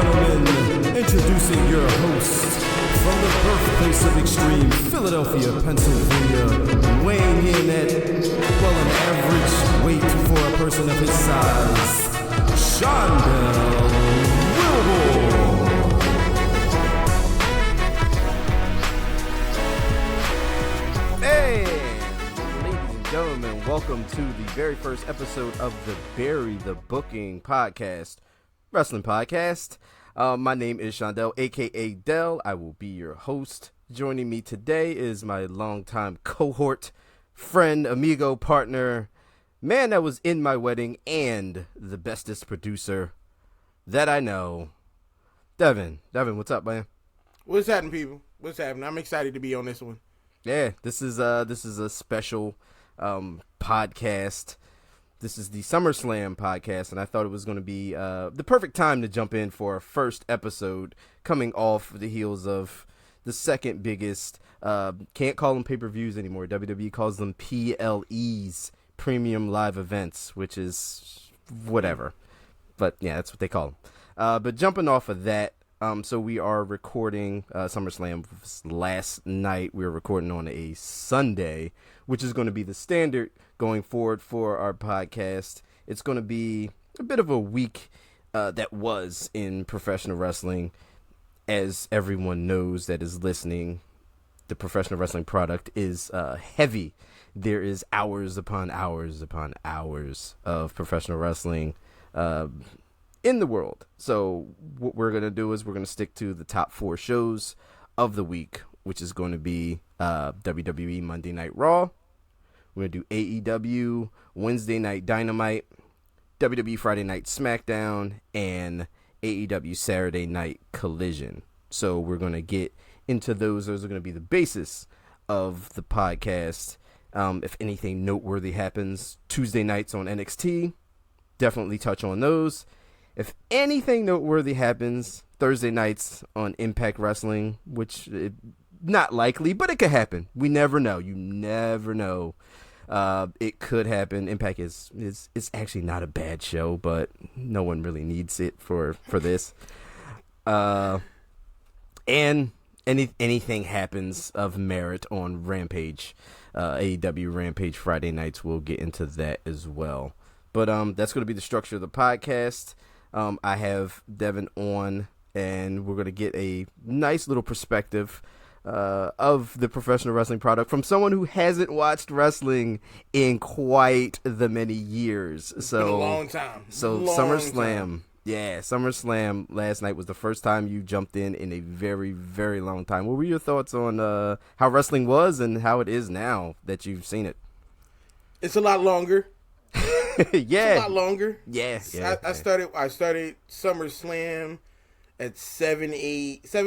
gentlemen, introducing your host from the birthplace of extreme, Philadelphia, Pennsylvania, weighing in at, well, an average weight for a person of his size, Shondell Wilbur. Hey, ladies and gentlemen, welcome to the very first episode of the Bury the Booking podcast, wrestling podcast. My name is Shondell, aka Dell. I will be your host. Joining me today is my longtime cohort, friend, amigo, partner, man that was in my wedding, and the bestest producer that I know, Devin. Devin, what's up, man? What's happening, people? What's happening? I'm excited to be on this one. Yeah, this is a special podcast. This is the SummerSlam podcast, and I thought it was going to be the perfect time to jump in for our first episode, coming off the heels of the second biggest. Can't call them pay-per-views anymore. WWE calls them PLEs, Premium Live Events, which is whatever. But yeah, that's what they call them. But jumping off of that. So we are recording SummerSlam last night. We were recording on a Sunday, which is going to be the standard going forward for our podcast. It's going to be a bit of a week that was in professional wrestling. As everyone knows that is listening, the professional wrestling product is heavy. There is hours upon hours upon hours of professional wrestling in the world. So what we're going to do is we're going to stick to the top 4 shows of the week, which is going to be WWE Monday Night Raw. We're going to do AEW Wednesday Night Dynamite, WWE Friday Night SmackDown, and AEW Saturday Night Collision. So we're going to get into those. Those are going to be the basis of the podcast. If anything noteworthy happens Tuesday nights on NXT, definitely touch on those. If anything noteworthy happens Thursday nights on Impact Wrestling, which not likely, but it could happen. We never know. You never know. It could happen. Impact is actually not a bad show, but no one really needs it for this. And anything happens of merit on Rampage, AEW Rampage Friday nights, we'll get into that as well. But that's going to be the structure of the podcast. I have Devin on, and we're going to get a nice little perspective of the professional wrestling product from someone who hasn't watched wrestling in quite the many years. It's been a long time. SummerSlam. Yeah, SummerSlam last night was the first time you jumped in a very, very long time. What were your thoughts on how wrestling was and how it is now that you've seen it? It's a lot longer. Yeah, it's a lot longer. Yeah. I started SummerSlam at 7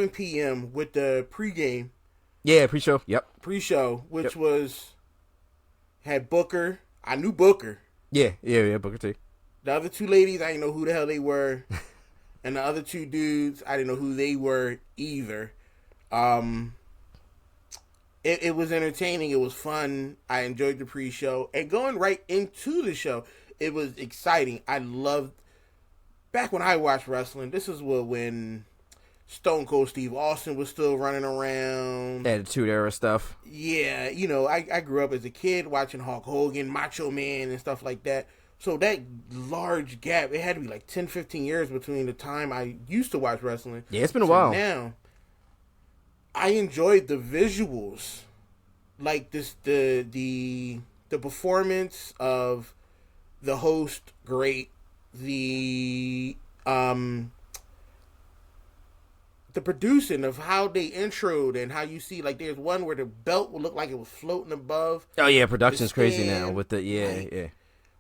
p.m. with the pregame. Yeah, pre-show. Yep. Pre-show, which had Booker. I knew Booker. Yeah, Booker T. The other 2 ladies, I didn't know who the hell they were. And the other 2 dudes, I didn't know who they were either. It was entertaining. It was fun. I enjoyed the pre-show. And going right into the show, it was exciting. I loved... Back when I watched wrestling, this is when Stone Cold Steve Austin was still running around. Attitude Era stuff. Yeah, I grew up as a kid watching Hulk Hogan, Macho Man, and stuff like that. So that large gap, it had to be like 10, 15 years between the time I used to watch wrestling. Yeah, it's been a while. Now, I enjoyed the visuals, like the performance of the host, great. The producing of how they introed and how you see, like, there's one where the belt would look like it was floating above. Oh yeah, production's crazy now with the yeah.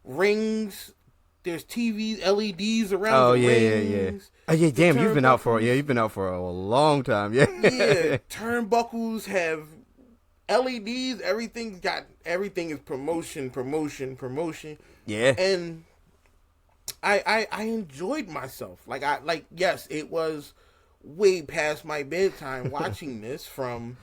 Rings. There's TV LEDs around the rings. Oh yeah, damn, you've been out for a long time. Yeah. Yeah, turnbuckles have LEDs. Everything is promotion. Yeah. And I enjoyed myself. Yes, it was way past my bedtime watching this from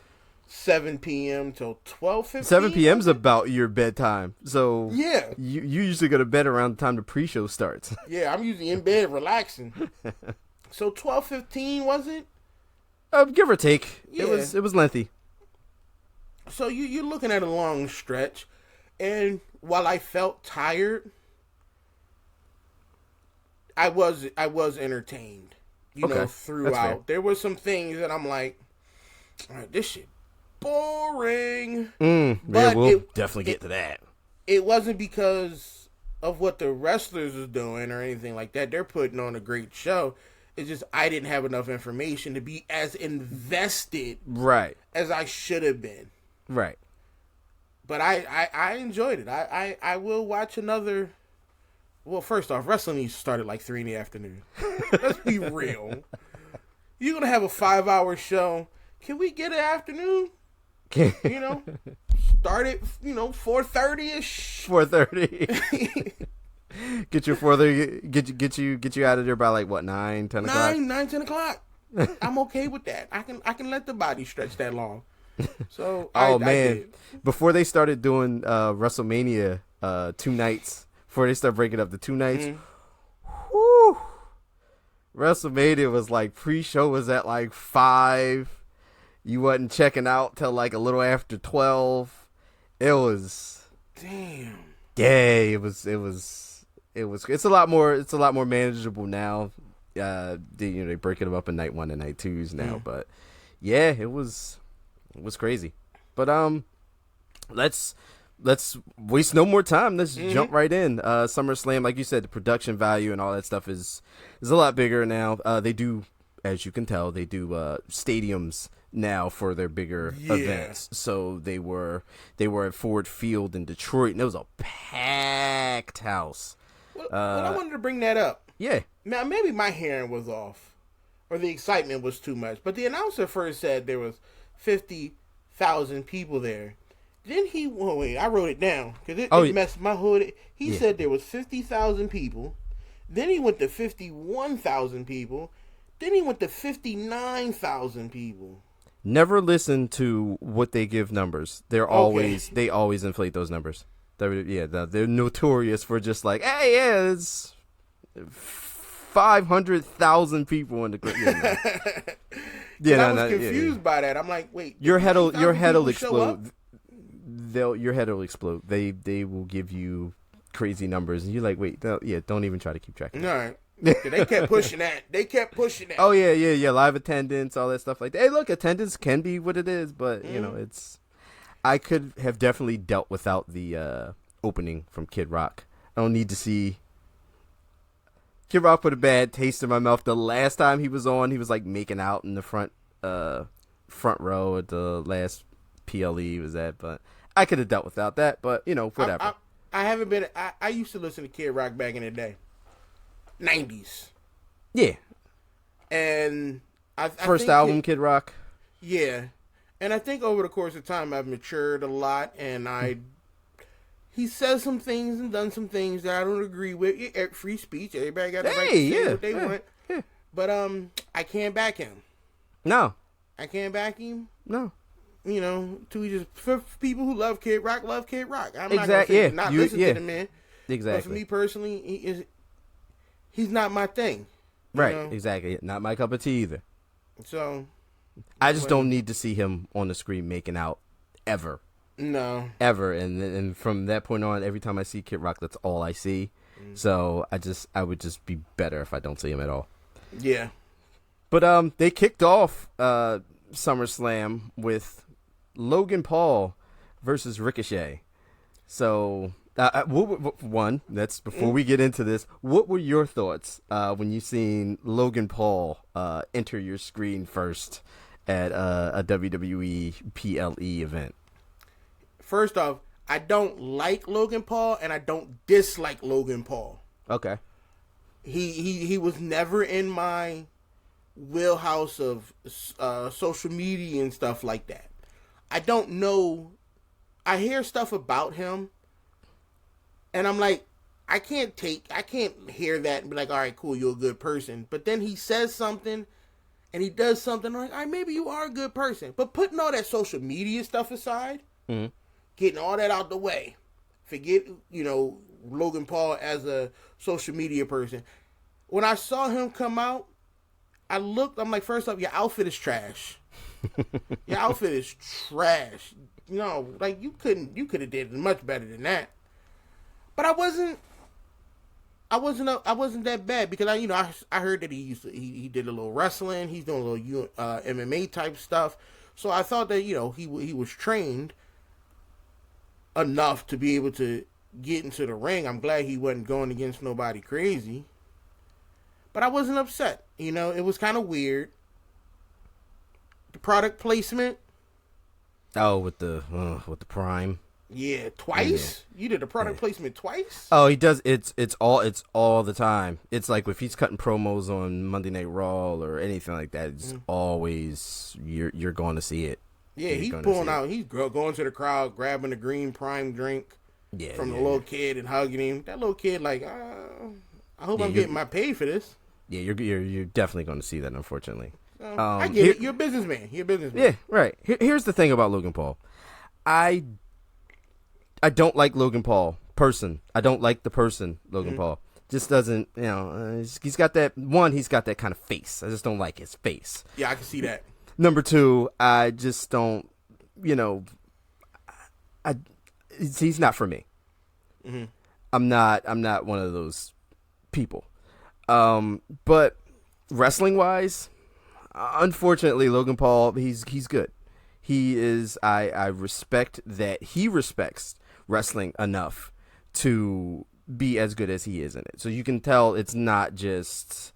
7 p.m. till 12:15. 7 p.m.'s about your bedtime. So yeah, you usually go to bed around the time the pre-show starts. Yeah, I'm usually in bed relaxing. So 12:15 was it? Give or take. Yeah. It was lengthy. So you're looking at a long stretch, and while I felt tired, I was entertained. Throughout. There were some things that I'm like, all right, this shit boring. But we'll definitely get to that. It wasn't because of what the wrestlers was doing or anything like that. They're putting on a great show. It's just I didn't have enough information to be as invested as I should have been. Right. But I enjoyed it. I will watch another. Well, first off, wrestling needs to start at like 3 p.m. Let's be real. You're going to have a 5-hour show. Can we get an afternoon? Start at, 4:30-ish. 4:30. Get you 4:30. Get you out of there by like what, 9, 10 o'clock? 10 o'clock. I'm okay with that. I can let the body stretch that long. So man, before they started doing WrestleMania 2 nights, before they start breaking up the 2 nights, whew, WrestleMania was like pre-show was at like 5. You wasn't checking out till like a little after 12. It was damn. Yeah, it was. It's a lot more manageable now. They break it up in night 1 and night 2s now, but yeah, it was crazy. But let's waste no more time. Let's jump right in. SummerSlam, like you said, the production value and all that stuff is a lot bigger now. They do, as you can tell, they do stadiums now for their bigger events. So they were at Ford Field in Detroit, and it was a packed house. Well, I wanted to bring that up. Yeah. Now, maybe my hearing was off, or the excitement was too much. But the announcer first said there was 50,000 people there. Then I wrote it down because it messed my hood. He said there was 50,000 people. Then he went to 51,000 people. Then he went to 59,000 people. Never listen to what they give numbers. They always inflate those numbers. They're notorious for just like, hey, yeah, it's 500,000 people in the group. I was confused by that. I'm like, wait, your head will explode. Your head will explode. They will give you crazy numbers, and you're like, wait, don't even try to keep track of it. All right. They kept pushing that. Oh yeah. Live attendance, all that stuff like that. Hey, look, attendance can be what it is, but it's. I could have definitely dealt without the opening from Kid Rock. I don't need to see. Kid Rock put a bad taste in my mouth. The last time he was on, he was like making out in the front row at the last PLE was at, but I could have dealt without that. But whatever. I haven't been. I used to listen to Kid Rock back in the day. 90s. Yeah. And I first album, Kid Rock. Yeah. And I think over the course of time I've matured a lot, and he says some things and done some things that I don't agree with. Free speech, everybody got the right to say what they want. Yeah. But I can't back him. No. I can't back him. No. For people who love Kid Rock. I'm not gonna say not listen to the man. Exactly. But for me personally, he's not my thing. Right, exactly. Not my cup of tea either. So I just don't need to see him on the screen making out ever. No. Ever. And from that point on, every time I see Kid Rock, that's all I see. So I would just be better if I don't see him at all. Yeah. But they kicked off SummerSlam with Logan Paul versus Ricochet. So that's before we get into this. What were your thoughts when you seen Logan Paul enter your screen first at a WWE PLE event? First off, I don't like Logan Paul and I don't dislike Logan Paul. Okay. He was never in my wheelhouse of social media and stuff like that. I don't know. I hear stuff about him. And I'm like, I can't hear that and be like, all right, cool, you're a good person. But then he says something and he does something. I'm like, all right, maybe you are a good person. But putting all that social media stuff aside, getting all that out the way, forget, Logan Paul as a social media person. When I saw him come out, I looked. I'm like, first off, your outfit is trash. Your outfit is trash. No, like you could have did much better than that. But I wasn't that bad because I heard that he did a little wrestling. He's doing a little MMA type stuff. So I thought that he was trained enough to be able to get into the ring. I'm glad he wasn't going against nobody crazy. But I wasn't upset. It was kind of weird. The product placement. Oh, with the Prime. Yeah, twice. Yeah. You did the product placement twice. Oh, he does. It's all the time. It's like if he's cutting promos on Monday Night Raw or anything like that. It's always you're going to see it. Yeah, he's pulling out. He's going to the crowd, grabbing the green Prime drink from the little kid and hugging him. That little kid, like, I hope I'm getting my pay for this. Yeah, you're definitely going to see that. Unfortunately, I get it. You're a businessman. Yeah, right. Here's the thing about Logan Paul. I don't like Logan Paul person. I don't like the person Logan Paul. Just doesn't, he's got that kind of face. I just don't like his face. Yeah, I can see that. Number two, I just don't, he's not for me. Mm-hmm. I'm not one of those people. But wrestling wise, unfortunately, Logan Paul, he's good. He is, I respect that he respects wrestling enough to be as good as he is in it. So you can tell it's not just,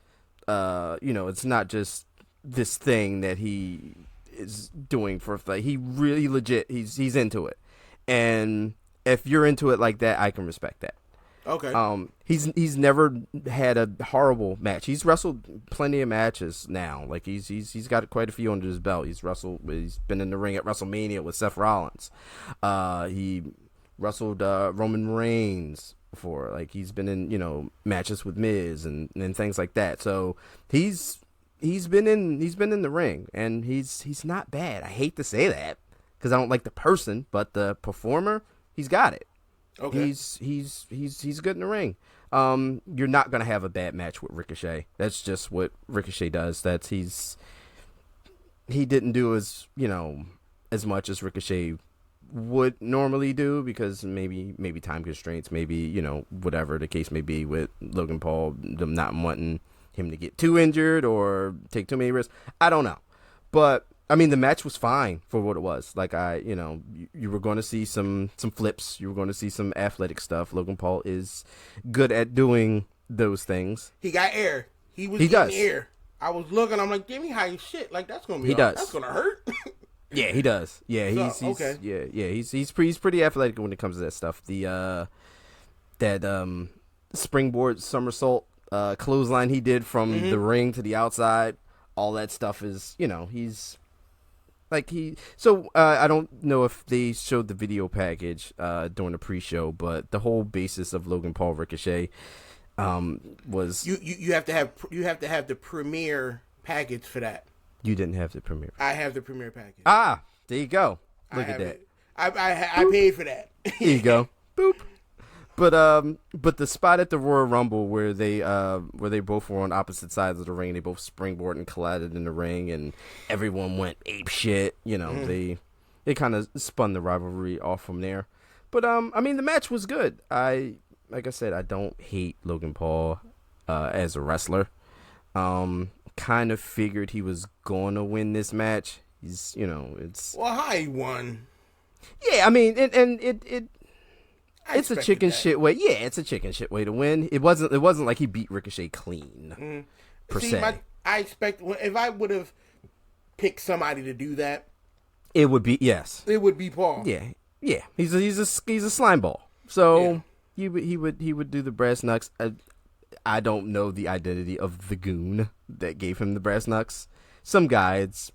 it's not just this thing that he is doing for, he really legit, he's into it. And if you're into it like that, I can respect that. Okay. He's never had a horrible match. He's wrestled plenty of matches now. Like he's got quite a few under his belt. He's been in the ring at WrestleMania with Seth Rollins. He wrestled Roman Reigns before. Like he's been in matches with Miz and things like that. So he's been in the ring and he's not bad. I hate to say that because I don't like the person, but the performer, he's got it. Okay. He's good in the ring. You're not gonna have a bad match with Ricochet. That's just what Ricochet does. He didn't do as much as Ricochet would normally do because maybe time constraints, maybe whatever the case may be with Logan Paul, them not wanting him to get too injured or take too many risks. I don't know, but I mean, the match was fine for what it was. Like you were going to see some flips. You were going to see some athletic stuff. Logan Paul is good at doing those things. He got air. He getting air. I was looking. I'm like, give me high shit. Like that's gonna be. That's gonna hurt. Yeah, he does. Yeah, he's okay. Yeah. He's pretty athletic when it comes to that stuff. The that springboard somersault clothesline he did from the ring to the outside. All that stuff is he's. I don't know if they showed the video package during the pre-show, but the whole basis of Logan Paul Ricochet was you have to have the premiere package for that. You didn't have the premiere. I have the premiere package. Ah, there you go. Look at that. I paid for that. There you go. Boop. But the spot at the Royal Rumble where they both were on opposite sides of the ring, they both springboarded and collided in the ring, and everyone went ape shit. They kind of spun the rivalry off from there. But I mean, the match was good. Like I said, I don't hate Logan Paul as a wrestler. Kind of figured he was going to win this match. He's how he won. Yeah, I mean, it's a chicken shit way. Yeah, it's a chicken shit way to win. It wasn't like he beat Ricochet clean, per se. I expect if I would have picked somebody to do that, it would be It would be Paul. Yeah. He's a slime ball. So he would do the brass knucks. I don't know the identity of the goon that gave him the brass knucks. Some guy, it's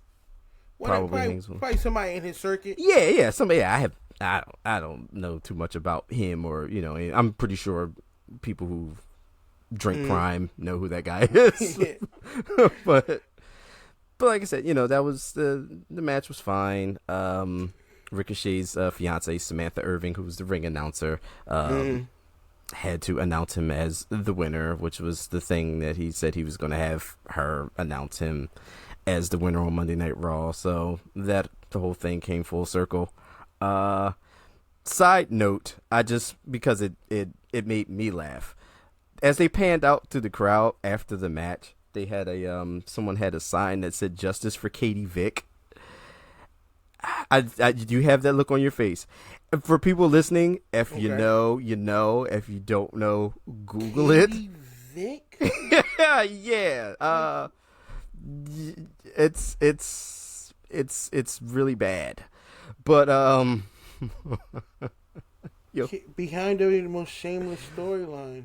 probably somebody in his circuit. Yeah. Somebody. I don't know too much about him, or I'm pretty sure people who drink Prime know who that guy is. but like I said, that was the match was fine. Ricochet's fiance Samantha Irving, who was the ring announcer, had to announce him as the winner, which was the thing that he said he was going to have her announce him as the winner on Monday Night Raw. So that the whole thing came full circle. Side note, because it made me laugh. As they panned out to the crowd after the match, they had someone had a sign that said "Justice for Katie Vick." You have that look on your face. For people listening, if you know, you know. If you don't know, Google Katie Vick? Yeah. It's really bad, but yo, behind the most shameless storyline.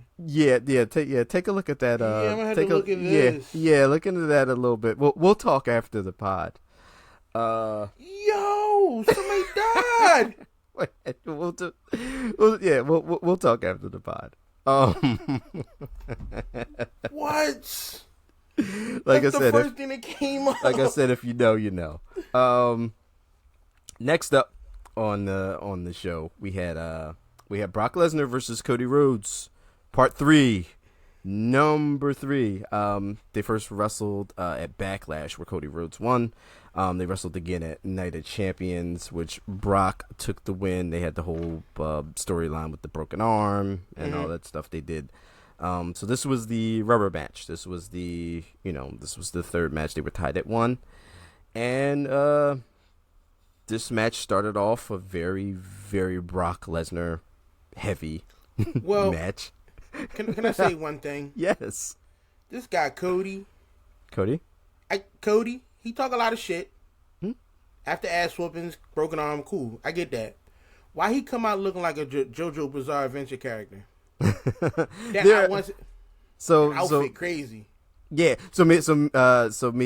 Take a look at that. I'm gonna have to look at this. Yeah, look into that a little bit. We'll talk after the pod. Yo, somebody died. Wait, we'll talk after the pod. What? Like That's I said, the first thing that came up. Like I said, if you know, you know. Next up on the show, we had Brock Lesnar versus Cody Rhodes, Part 3, Number 3. They first wrestled at Backlash, where Cody Rhodes won. They wrestled again at Night of Champions, which Brock took the win. They had the whole storyline with the broken arm and all that stuff they did. So this was the rubber match. This was the third match. They were tied at 1. And this match started off a very, very Brock Lesnar heavy match. Can I say one thing? Yes. This guy, Cody, he talk a lot of shit. After ass whoopings, broken arm, cool. I get that. Why he come out looking like a JoJo Bizarre Adventure character? Outfit crazy. Yeah. So me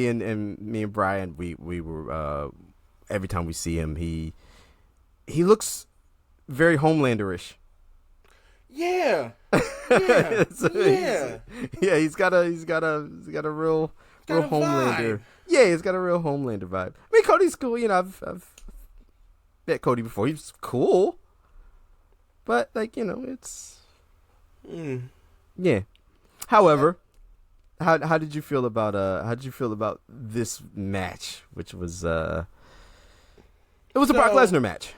and Brian, we were every time we see him, he looks very Homelanderish. Yeah. He's got a real Homelander. Vibe. Yeah, he's got a real Homelander vibe. I mean, Cody's cool. You know, I've met Cody before. He's cool, but it's yeah. However, how did you feel about this match, which was it was a Brock Lesnar match?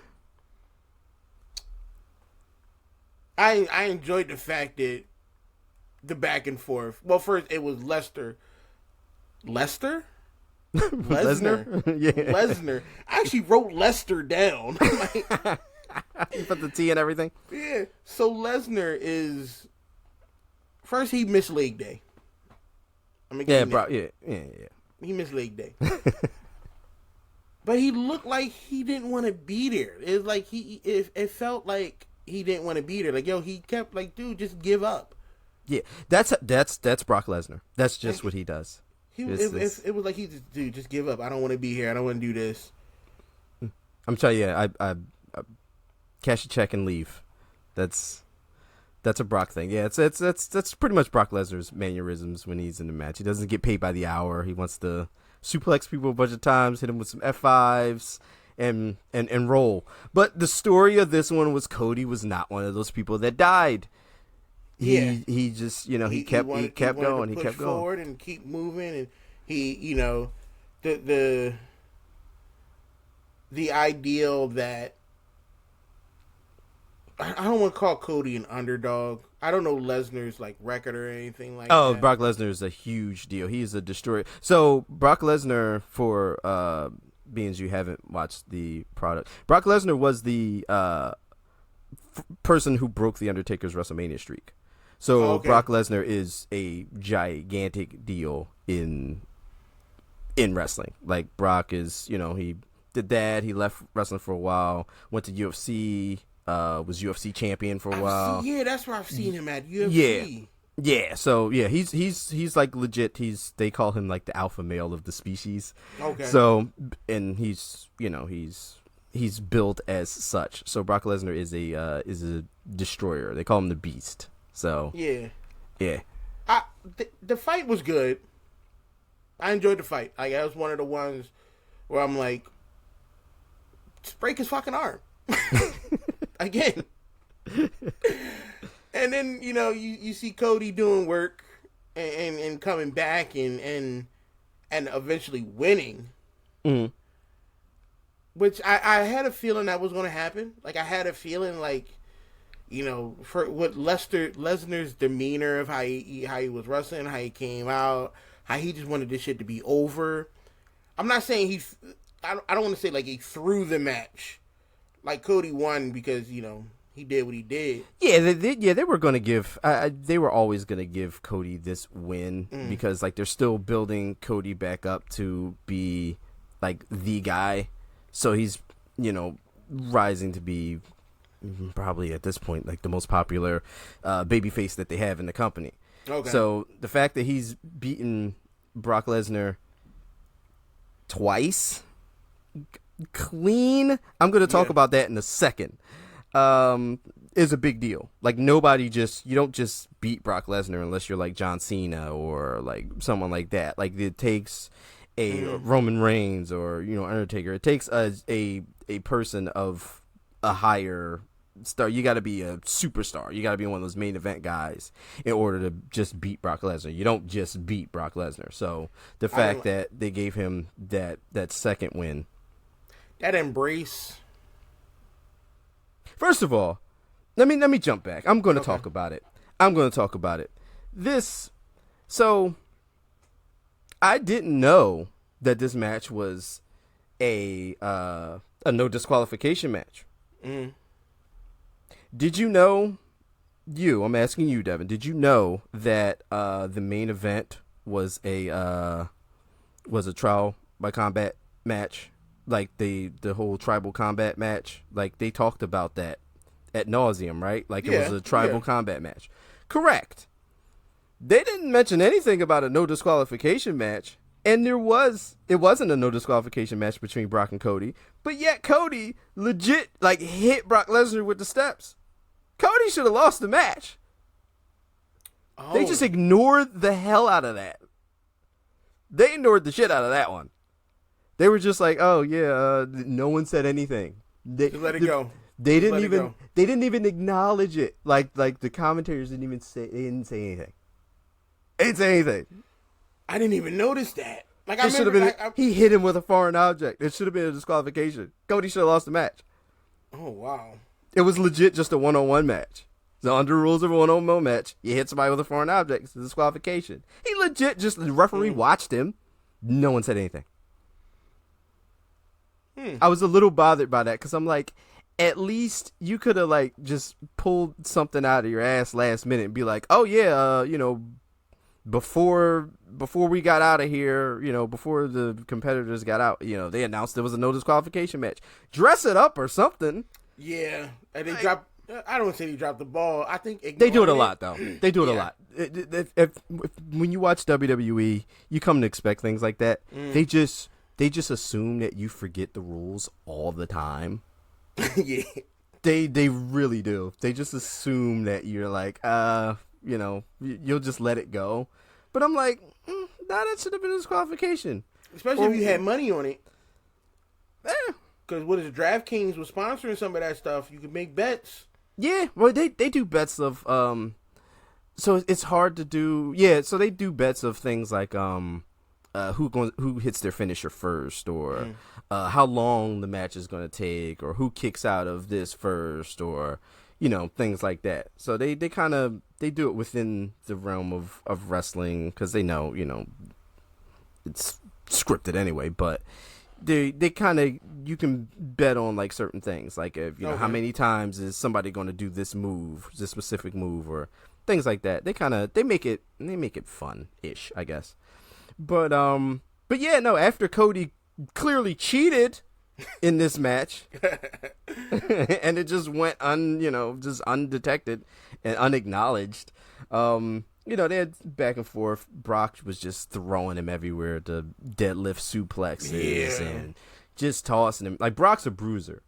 I enjoyed the fact that the back and forth. Well, first it was Lesnar. Lesnar? Yeah. Lesnar. I actually wrote Lester down. You put the T and everything? Yeah. So Lesnar is... First, he missed leg day. Yeah. He missed leg day. But he looked like he didn't want to be there. It was like it felt like he didn't want to be there. Like, yo, he kept like, dude, just give up. Yeah, that's Brock Lesnar. That's just what he does. It was like, just give up. I don't want to be here. I don't want to do this. I'm telling you, I cash a check and leave. That's a Brock thing. Yeah, that's pretty much Brock Lesnar's mannerisms when he's in the match. He doesn't get paid by the hour. He wants to suplex people a bunch of times, hit him with some F5s, and roll. But the story of this one was Cody was not one of those people that died. He just, he kept going. He kept going forward and keep moving, and he, the ideal that I don't want to call Cody an underdog. I don't know Lesnar's like record or anything like that. Oh, Brock Lesnar is a huge deal. He's a destroyer. So Brock Lesnar, for being you haven't watched the product, Brock Lesnar was the person who broke the Undertaker's WrestleMania streak. So Brock Lesnar is a gigantic deal in wrestling. Like, Brock is, he did that. He left wrestling for a while, went to UFC, was UFC champion for a while. That's where I've seen him at, UFC. Yeah. So yeah, he's like legit. They call him like the alpha male of the species. Okay. So, and he's built as such. So Brock Lesnar is a destroyer. They call him the Beast. So yeah. The fight was good. I enjoyed the fight. Like, that was one of the ones where I'm like, just break his fucking arm again. And And then you see Cody doing work and coming back and eventually winning. Mm-hmm. Which I had a feeling that was going to happen. Like, I had a feeling, like, for what Lesnar's demeanor of how he was wrestling, how he came out, how he just wanted this shit to be over. I'm not saying I don't want to say, like, he threw the match. Like, Cody won because, he did what he did. Yeah, they were going to give. They were always going to give Cody this win because, like, they're still building Cody back up to be, like, the guy. So he's, rising to be probably at this point, like, the most popular babyface that they have in the company. Okay. So the fact that he's beaten Brock Lesnar twice clean, I'm going to talk about that in a second, is a big deal. Like, you don't just beat Brock Lesnar unless you're like John Cena or like someone like that. Like, it takes a Roman Reigns or Undertaker. It takes a person of a higher star. You got to be a superstar. You got to be one of those main event guys in order to just beat Brock Lesnar. You don't just beat Brock Lesnar. So the fact that they gave him that second win, that embrace. First of all, let me jump back. I'm going to talk about it. So I didn't know that this match was a no disqualification match. Mm. Did you know? I'm asking you, Devin. Did you know that the main event was a trial by combat match, like the whole tribal combat match? Like, they talked about that ad nauseum, right? Like, it was a tribal combat match. Correct. They didn't mention anything about a no disqualification match, and it wasn't a no disqualification match between Brock and Cody, but yet Cody legit, like, hit Brock Lesnar with the steps. Cody should have lost the match. Oh. They just ignored the hell out of that. They ignored the shit out of that one. They were just like, oh yeah, no one said anything. Just let it go. They didn't even acknowledge it. Like the commentators didn't say anything. They didn't say anything. I didn't even notice that. Like, it should have been. He hit him with a foreign object. It should have been a disqualification. Cody should have lost the match. Oh wow! It was legit just a 1-on-1 match. So under rules of a 1-on-1 match, you hit somebody with a foreign object, it's a disqualification. He legit the referee watched him. No one said anything. I was a little bothered by that because I'm like, at least you could have, like, just pulled something out of your ass last minute and be like, oh yeah, before we got out of here, before the competitors got out, they announced there was a no disqualification match. Dress it up or something. Yeah, and they dropped. I don't say they dropped the ball. I think they do it a lot, though. They do it a lot. If when you watch WWE, you come to expect things like that. They just assume that you forget the rules all the time. Yeah, they really do. They just assume that you're like, you'll just let it go. But I'm like, that should have been a disqualification. Especially if you had money on it. Because what is DraftKings was sponsoring some of that stuff. You could make bets. Yeah, well, they do bets of so it's hard to do. Yeah, so they do bets of things like who hits their finisher first, or how long the match is going to take, or who kicks out of this first, or things like that. So they do it within the realm of wrestling because they know it's scripted anyway, but they kind of, you can bet on like certain things, like if how many times is somebody going to do this specific move, or things like that. They make it fun-ish, I guess. But yeah, no, after Cody clearly cheated in this match and it just went just undetected and unacknowledged, they had back and forth. Brock was just throwing him everywhere to deadlift suplexes and just tossing him. Like, Brock's a bruiser.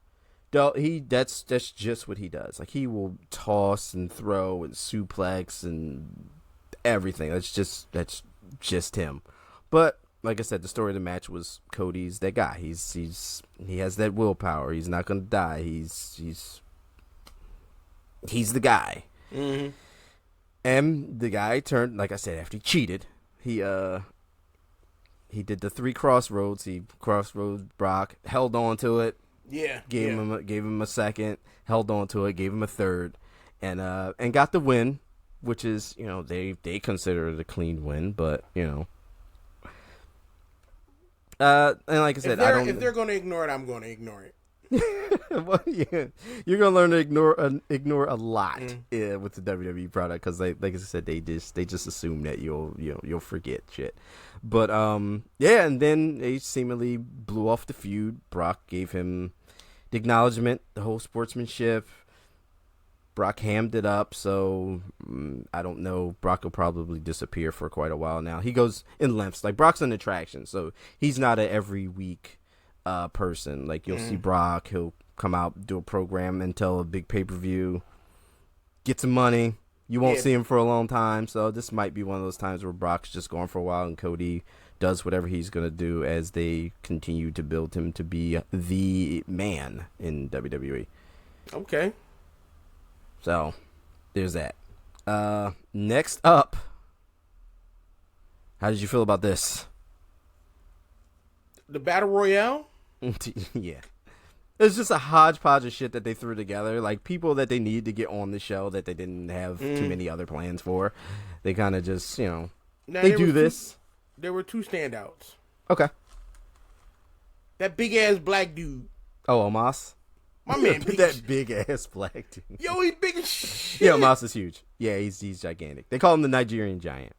That's just what he does. Like, he will toss and throw and suplex and everything. That's just him. But like I said, the story of the match was Cody's that guy. He has that willpower. He's not gonna die. He's the guy. Mm-hmm. And the guy turned, like I said, after he cheated, he did the 3 crossroads. He crossroads Brock, held on to it. Yeah. Gave him a second, held on to it, gave him a third, and got the win, which is, they consider it a clean win, but and like I said, if they're going to ignore it, I'm going to ignore it. Well, yeah, you're gonna learn to ignore a lot with the WWE product, because like I said, they just assume that you'll forget shit. But yeah, and then they seemingly blew off the feud. Brock gave him the acknowledgement, the whole sportsmanship. Brock hammed it up, so I don't know. Brock will probably disappear for quite a while now. He goes in lengths. Like, Brock's an attraction, so he's not a every week person. Like, you'll see Brock, he'll come out, do a program until a big pay-per-view, get some money. You won't see him for a long time, so this might be one of those times where Brock's just gone for a while and Cody does whatever he's going to do as they continue to build him to be the man in WWE. Okay. So, there's that. Next up, how did you feel about this? The Battle Royale? Yeah. It's just a hodgepodge of shit that they threw together. Like, people that they need to get on the show that they didn't have too many other plans for. They kind of just, now, they do this. There were 2 standouts. Okay. That big-ass black dude. Oh, Omos? My man, that big-ass black dude. Yo, he's big as shit. Yeah, Omos is huge. Yeah, he's gigantic. They call him the Nigerian Giant.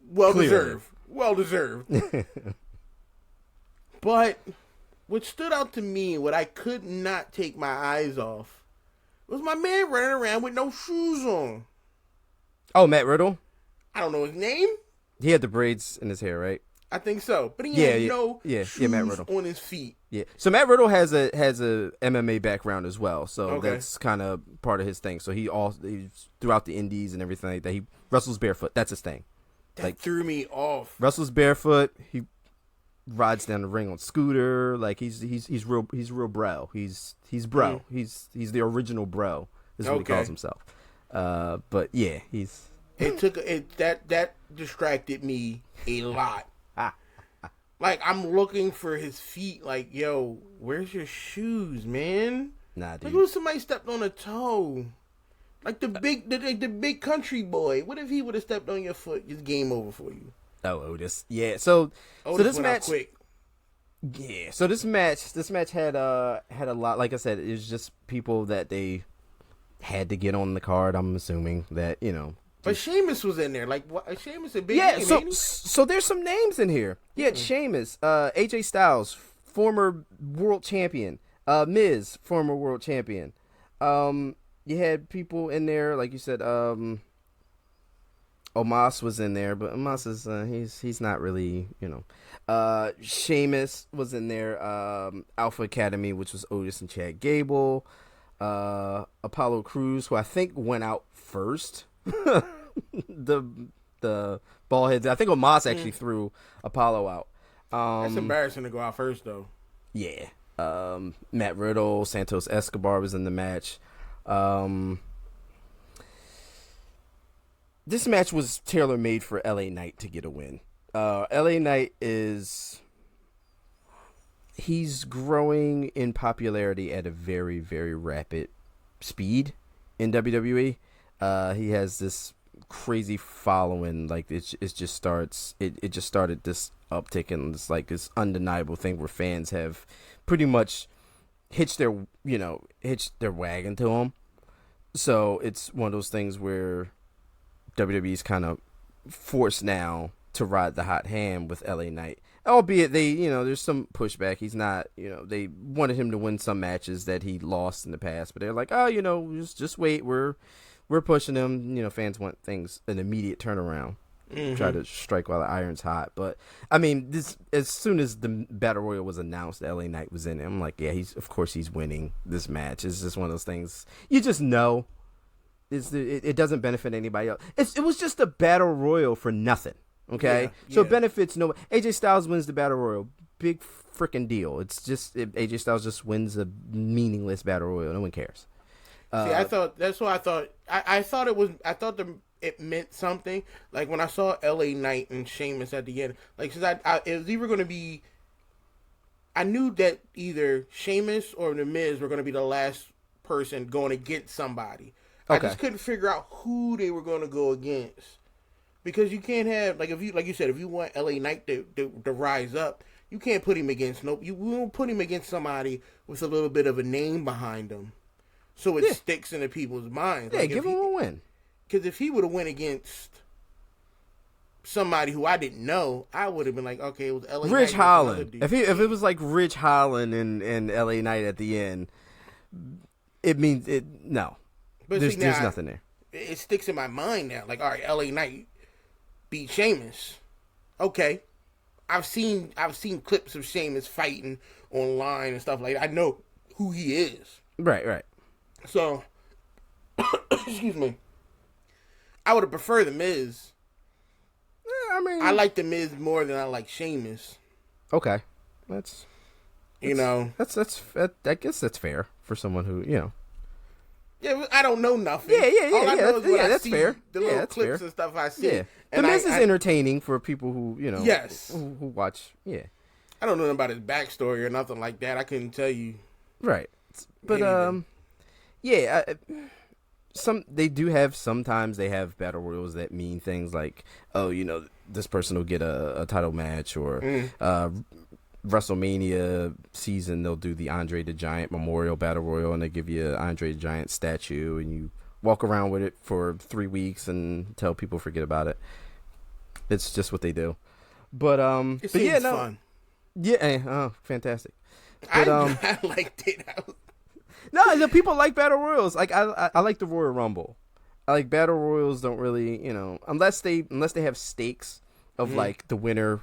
Well deserved. But what stood out to me, what I could not take my eyes off, was my man running around with no shoes on. Oh, Matt Riddle? I don't know his name. He had the braids in his hair, right? I think so. But he had no shoes Matt Riddle. on his feet. Yeah. So Matt Riddle has a MMA background as well. So Okay. that's kind of part of his thing. So he's throughout the indies and everything like that. He wrestles barefoot. That's his thing. That threw me off. Wrestles barefoot. He rides down the ring on scooter. Like, he's real bro. He's bro. He's the original bro is what he calls himself. But yeah, he's that distracted me a lot. Like, I'm looking for his feet. Like, yo, where's your shoes, man? Nah, dude. Like, what if somebody stepped on a toe? Like the big country boy. What if he would have stepped on your foot? It's game over for you. Oh, Otis. Yeah. So this match. Quick. Yeah. So this match had a lot. Like I said, it was just people that they had to get on the card. I'm assuming that But Sheamus was in there. Like, what? Sheamus a big name, ain't he? So there's some names in here. Yeah, Sheamus, AJ Styles, former world champion. Miz, former world champion. You had people in there, like you said. Omos was in there, but Omos is he's not really, Sheamus was in there. Alpha Academy, which was Otis and Chad Gable. Apollo Crews, who I think went out first. the ball heads. I think Omos actually threw Apollo out. That's embarrassing to go out first, though. Yeah. Matt Riddle, Santos Escobar was in the match. This match was tailor-made for LA Knight to get a win. LA Knight he's growing in popularity at a very, very rapid speed in WWE. He has this crazy following. Like, it just started this uptick, and it's like this undeniable thing where fans have pretty much hitched their wagon to him. So it's one of those things where WWE's kind of forced now to ride the hot hand with LA Knight. Albeit there's some pushback. He's not, they wanted him to win some matches that he lost in the past, but they're like, just wait. We're pushing him. Fans want an immediate turnaround. Try to strike while the iron's hot. But I mean, as soon as the Battle Royal was announced, LA Knight was in it. I'm like, yeah, of course he's winning this match. It's just one of those things you just know. It doesn't benefit anybody else. It was just a Battle Royal for nothing. Okay, so it benefits no. AJ Styles wins the Battle Royal. Big freaking deal. It's just AJ Styles just wins a meaningless Battle Royal. No one cares. See, I thought that's what I thought. I thought it was. I thought it meant something. Like when I saw L.A. Knight and Sheamus at the end. Like, since it was either going to be. I knew that either Sheamus or The Miz were going to be the last person going against somebody. Okay. I just couldn't figure out who they were going to go against, because you can't have like you said, if you want L.A. Knight to rise up, you can't put him against You won't put him against somebody with a little bit of a name behind him, so it sticks into people's minds. Yeah, like give him a win. Because if he would have went against somebody who I didn't know, I would have been like, okay, it was L.A. Rich Knight Holland. If it was like Rich Holland and L.A. Knight at the end, it means it. No, but there's nothing there. It sticks in my mind now. Like, all right, L.A. Knight beat Sheamus. Okay, I've seen clips of Sheamus fighting online and stuff like that. I know who he is. Right. So, excuse me. I would have preferred The Miz. Yeah, I mean, I like The Miz more than I like Sheamus. Okay, that's I guess that's fair for someone who Yeah, I don't know nothing. Yeah. All I know is what I that's see, fair. The little clips fair. and stuff I see. Yeah, and The Miz is entertaining for people who Yes. who watch. Yeah, I don't know about his backstory or nothing like that. I couldn't tell you. Right, but anything. Sometimes they have battle royals that mean things like, oh, this person will get a title match, or WrestleMania season they'll do the Andre the Giant Memorial Battle Royal, and they give you an Andre the Giant statue, and you walk around with it for 3 weeks and tell people forget about it. It's just what they do. But it seems fun. Yeah, fantastic. But, I liked it. No, the people like battle royals. Like I like the Royal Rumble. I like battle royals. Don't really, unless they have stakes of like the winner,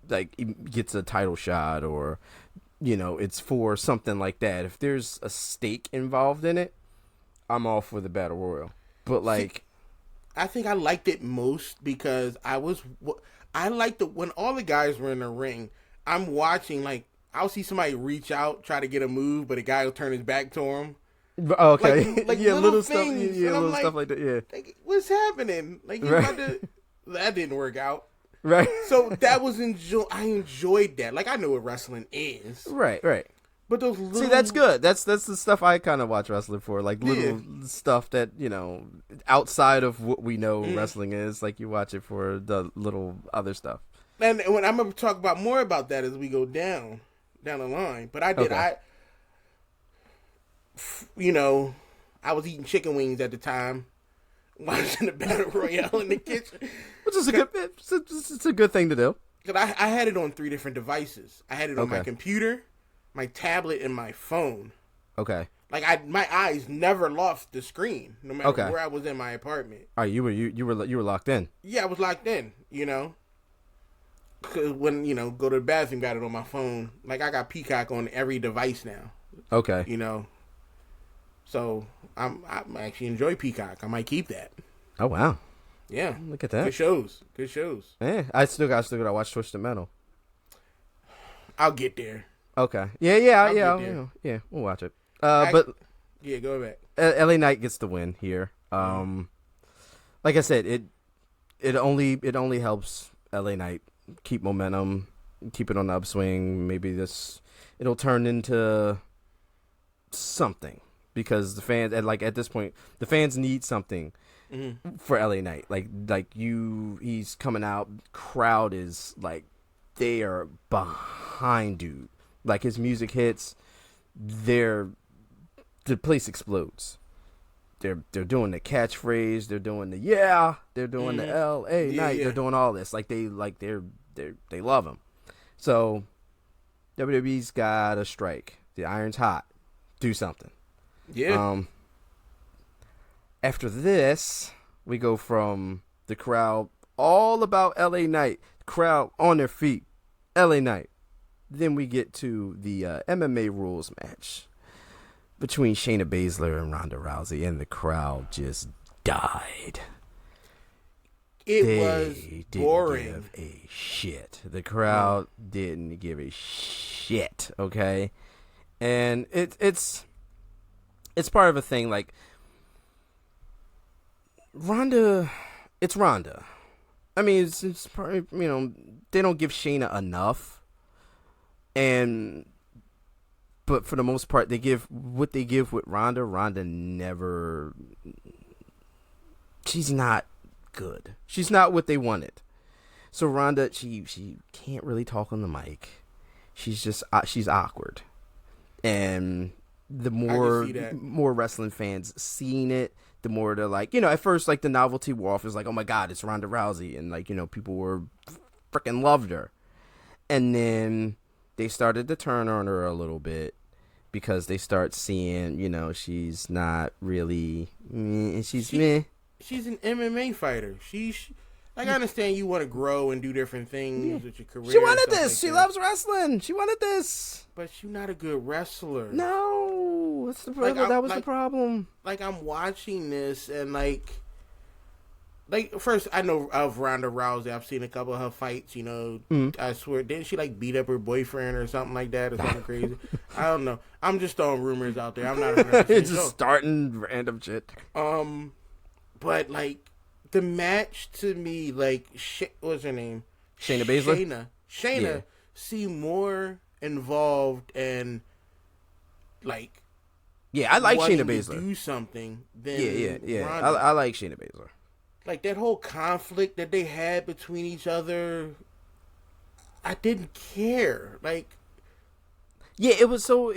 like gets a title shot, or it's for something like that. If there's a stake involved in it, I'm all for the battle royal. But like, I think I liked it most because I liked when all the guys were in the ring. I'm watching, like, I'll see somebody reach out, try to get a move, but a guy will turn his back to him. Okay. Like yeah, little stuff. things. Yeah, little stuff like that. Yeah. Like, what's happening? Like, that didn't work out. Right. So that was I enjoyed that. Like, I know what wrestling is. Right. But those little... See, that's good. That's the stuff I kind of watch wrestling for. Like little stuff that, outside of what we know wrestling is. Like, you watch it for the little other stuff. And when I'm going to talk about more about that as we go down the line. But I did. Okay. I was eating chicken wings at the time, watching the Battle Royale in the kitchen. Which is it's a good thing to do. Because I had it on 3 different devices. I had it on my computer, my tablet, and my phone. Okay. Like, my eyes never left the screen, no matter where I was in my apartment. All right, you were locked in. Yeah, I was locked in, Because when, go to the bathroom, got it on my phone. Like, I got Peacock on every device now. Okay. So I'm actually enjoy Peacock. I might keep that. Oh, wow. Yeah. Look at that. Good shows. Yeah, I still gotta watch Twisted Metal. I'll get there. Okay. Yeah, we'll watch it. But yeah, go back. LA Knight gets the win here. Like I said, it only helps LA Knight keep momentum, keep it on the upswing. Maybe it'll turn into something, because the fans at this point, the fans need something for LA Knight. He's coming out, crowd is like, they are behind dude. Like, his music hits, the place explodes. They're doing the catchphrase, they're doing they're doing the LA Knight, they're doing all this. Like, they love him. So WWE's got to strike. The iron's hot. Do something. Yeah. After this, we go from the crowd all about LA Knight, crowd on their feet, LA Knight. Then we get to the MMA rules match between Shayna Baszler and Ronda Rousey, and the crowd just died. It was boring. Didn't give a shit. The crowd didn't give a shit. Okay, and it's part of a thing. Like, Ronda, it's Ronda. I mean, it's probably, they don't give Shayna enough, but for the most part, they give what they give with Ronda. Ronda never. She's not good. She's not what they wanted. So Ronda, she can't really talk on the mic. She's just she's awkward, and the more wrestling fans seeing it, the more they're like, at first, like, the novelty wore off. It's like, oh my God, it's Ronda Rousey. And, like, people were freaking loved her. And then they started to turn on her a little bit because they start seeing, she's not really, she's meh. She's an MMA fighter. I understand you want to grow and do different things with your career. She wanted this. She loves wrestling. She wanted this. But you're not a good wrestler. No. That's the problem. That was the problem. Like, I'm watching this and, like, first, I know of Ronda Rousey. I've seen a couple of her fights, I swear. Didn't she, like, beat up her boyfriend or something like that or something crazy? I don't know. I'm just throwing rumors out there. I'm not 100% It's just starting random shit. But, like, the match to me, like, what's her name? Shayna Baszler? Shayna seemed more involved and, like, I like Shayna Baszler. Do something than Yeah. Ronda. I like Shayna Baszler. Like, that whole conflict that they had between each other, I didn't care. Like, yeah, it was so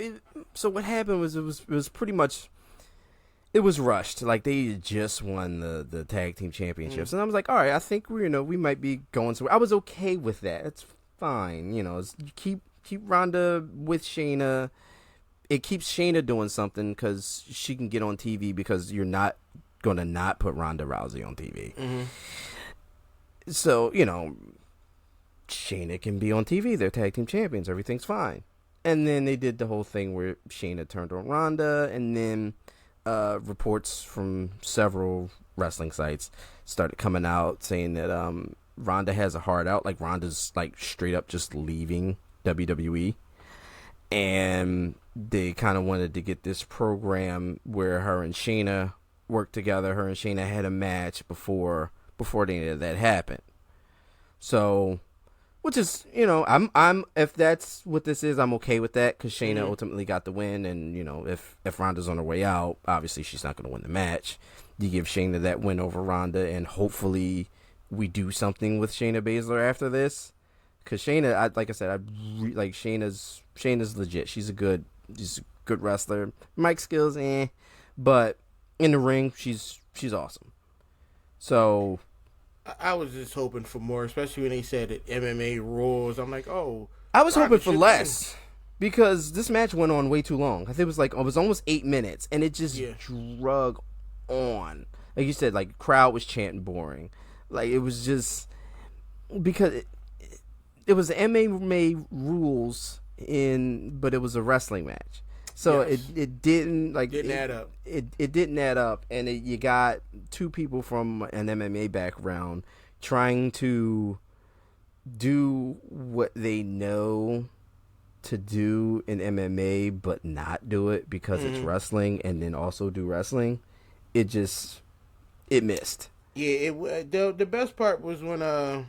what happened was it was pretty much. It was rushed. Like, they just won the tag team championships. And I was like, all right, I think we might be going somewhere. I was okay with that. It's fine. Keep Ronda with Shayna. It keeps Shayna doing something because she can get on TV because you're not going to not put Ronda Rousey on TV. Mm-hmm. So, Shayna can be on TV. They're tag team champions. Everything's fine. And then they did the whole thing where Shayna turned on Ronda, and then reports from several wrestling sites started coming out saying that Ronda has a hard out. Like, Ronda's, like, straight up just leaving WWE. And they kind of wanted to get this program where her and Shayna worked together. Her and Shayna had a match before any of that happened. So, which is, I'm if that's what this is, I'm okay with that because Shayna ultimately got the win. And, if Ronda's on her way out, obviously she's not going to win the match. You give Shayna that win over Ronda, and hopefully we do something with Shayna Baszler after this. Because Shayna, like I said, like Shayna's legit. She's a good wrestler. Mic skills, but in the ring, she's awesome. So I was just hoping for more, especially when they said that MMA rules. I'm like, oh. I was hoping for less because this match went on way too long. I think it was almost 8 minutes, and it just drug on. Like you said, like, crowd was chanting boring. Like, it was just because it was MMA rules but it was a wrestling match. So it didn't add up. It didn't add up, and you got two people from an MMA background trying to do what they know to do in MMA, but not do it because it's wrestling, and then also do wrestling. It missed. Yeah, the best part was when the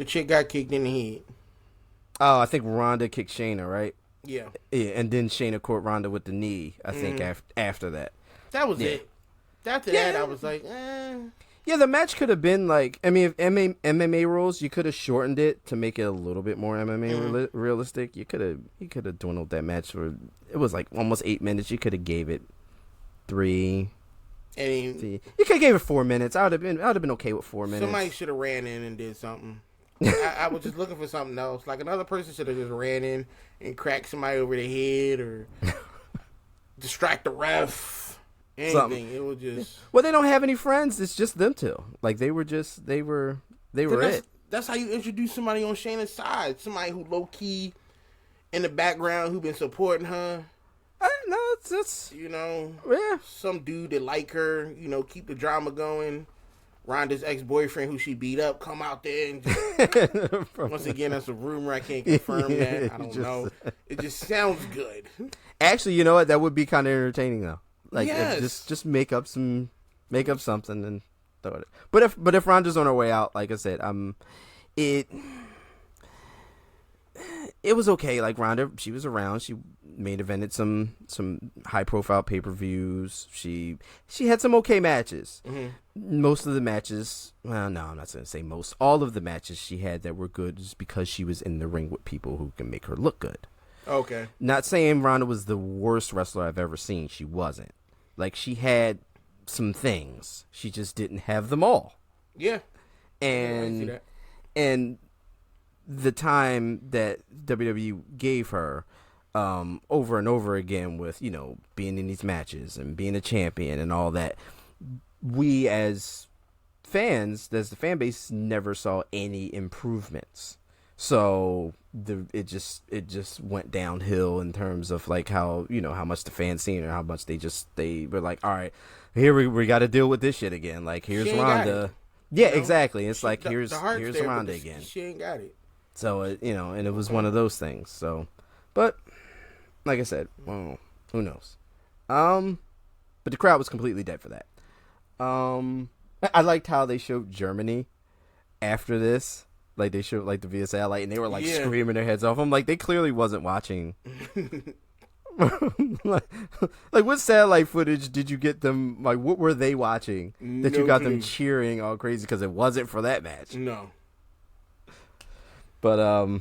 chick got kicked in the head. Oh, I think Ronda kicked Shayna, right? Yeah. Yeah, and then Shayna caught Ronda with the knee, I think, after that. That was it. After that, I was like, eh. Yeah, the match could have been like, I mean, if MMA rules, you could have shortened it to make it a little bit more MMA realistic. You could have dwindled that match for, it was like almost 8 minutes. You could have gave it 3. You could have gave it 4 minutes. I would have been okay with 4 minutes. Somebody should have ran in and did something. I was just looking for something else. Like, another person should have just ran in and cracked somebody over the head or distract the ref. Anything. Something. It was just. Well, they don't have any friends. It's just them two. Like, they were it. That's how you introduce somebody on Shayna's side. Somebody who low key in the background who been supporting her. No, it's some dude that like her. Keep the drama going. Ronda's ex-boyfriend who she beat up come out there and just, once again, that's a rumor. I can't confirm that. I don't know. It just sounds good. Actually, you know what? That would be kind of entertaining though. Like, just make up some Make up something and throw it. But if Ronda's on her way out, like I said, it was okay. Like Ronda, she was around. She main evented some high profile pay per views. She had some okay matches. Mm-hmm. Most of the matches, well, no, I'm not going to say most. All of the matches she had that were good is because she was in the ring with people who can make her look good. Okay. Not saying Ronda was the worst wrestler I've ever seen. She wasn't. Like, she had some things. She just didn't have them all. Yeah. And I see that. And the time that WWE gave her over and over again with, you know, being in these matches and being a champion and all that, we as fans, as the fan base, never saw any improvements. So it just went downhill in terms of like how, you know, how much the fans seen her, how much they were like, all right, here we got to deal with this shit again. Like, here's Ronda. Yeah, you know? Exactly. It's like here's Ronda again. She ain't got it. So you know, and it was one of those things. So, but like I said, well, who knows? But the crowd was completely dead for that. I liked how they showed Germany after this. Like, they showed, like, the VS satellite, and they were, like, screaming their heads off. I'm like, they clearly wasn't watching. like, what satellite footage did you get them, like, what were they watching that you got them cheering all crazy? Because it wasn't for that match. No. But,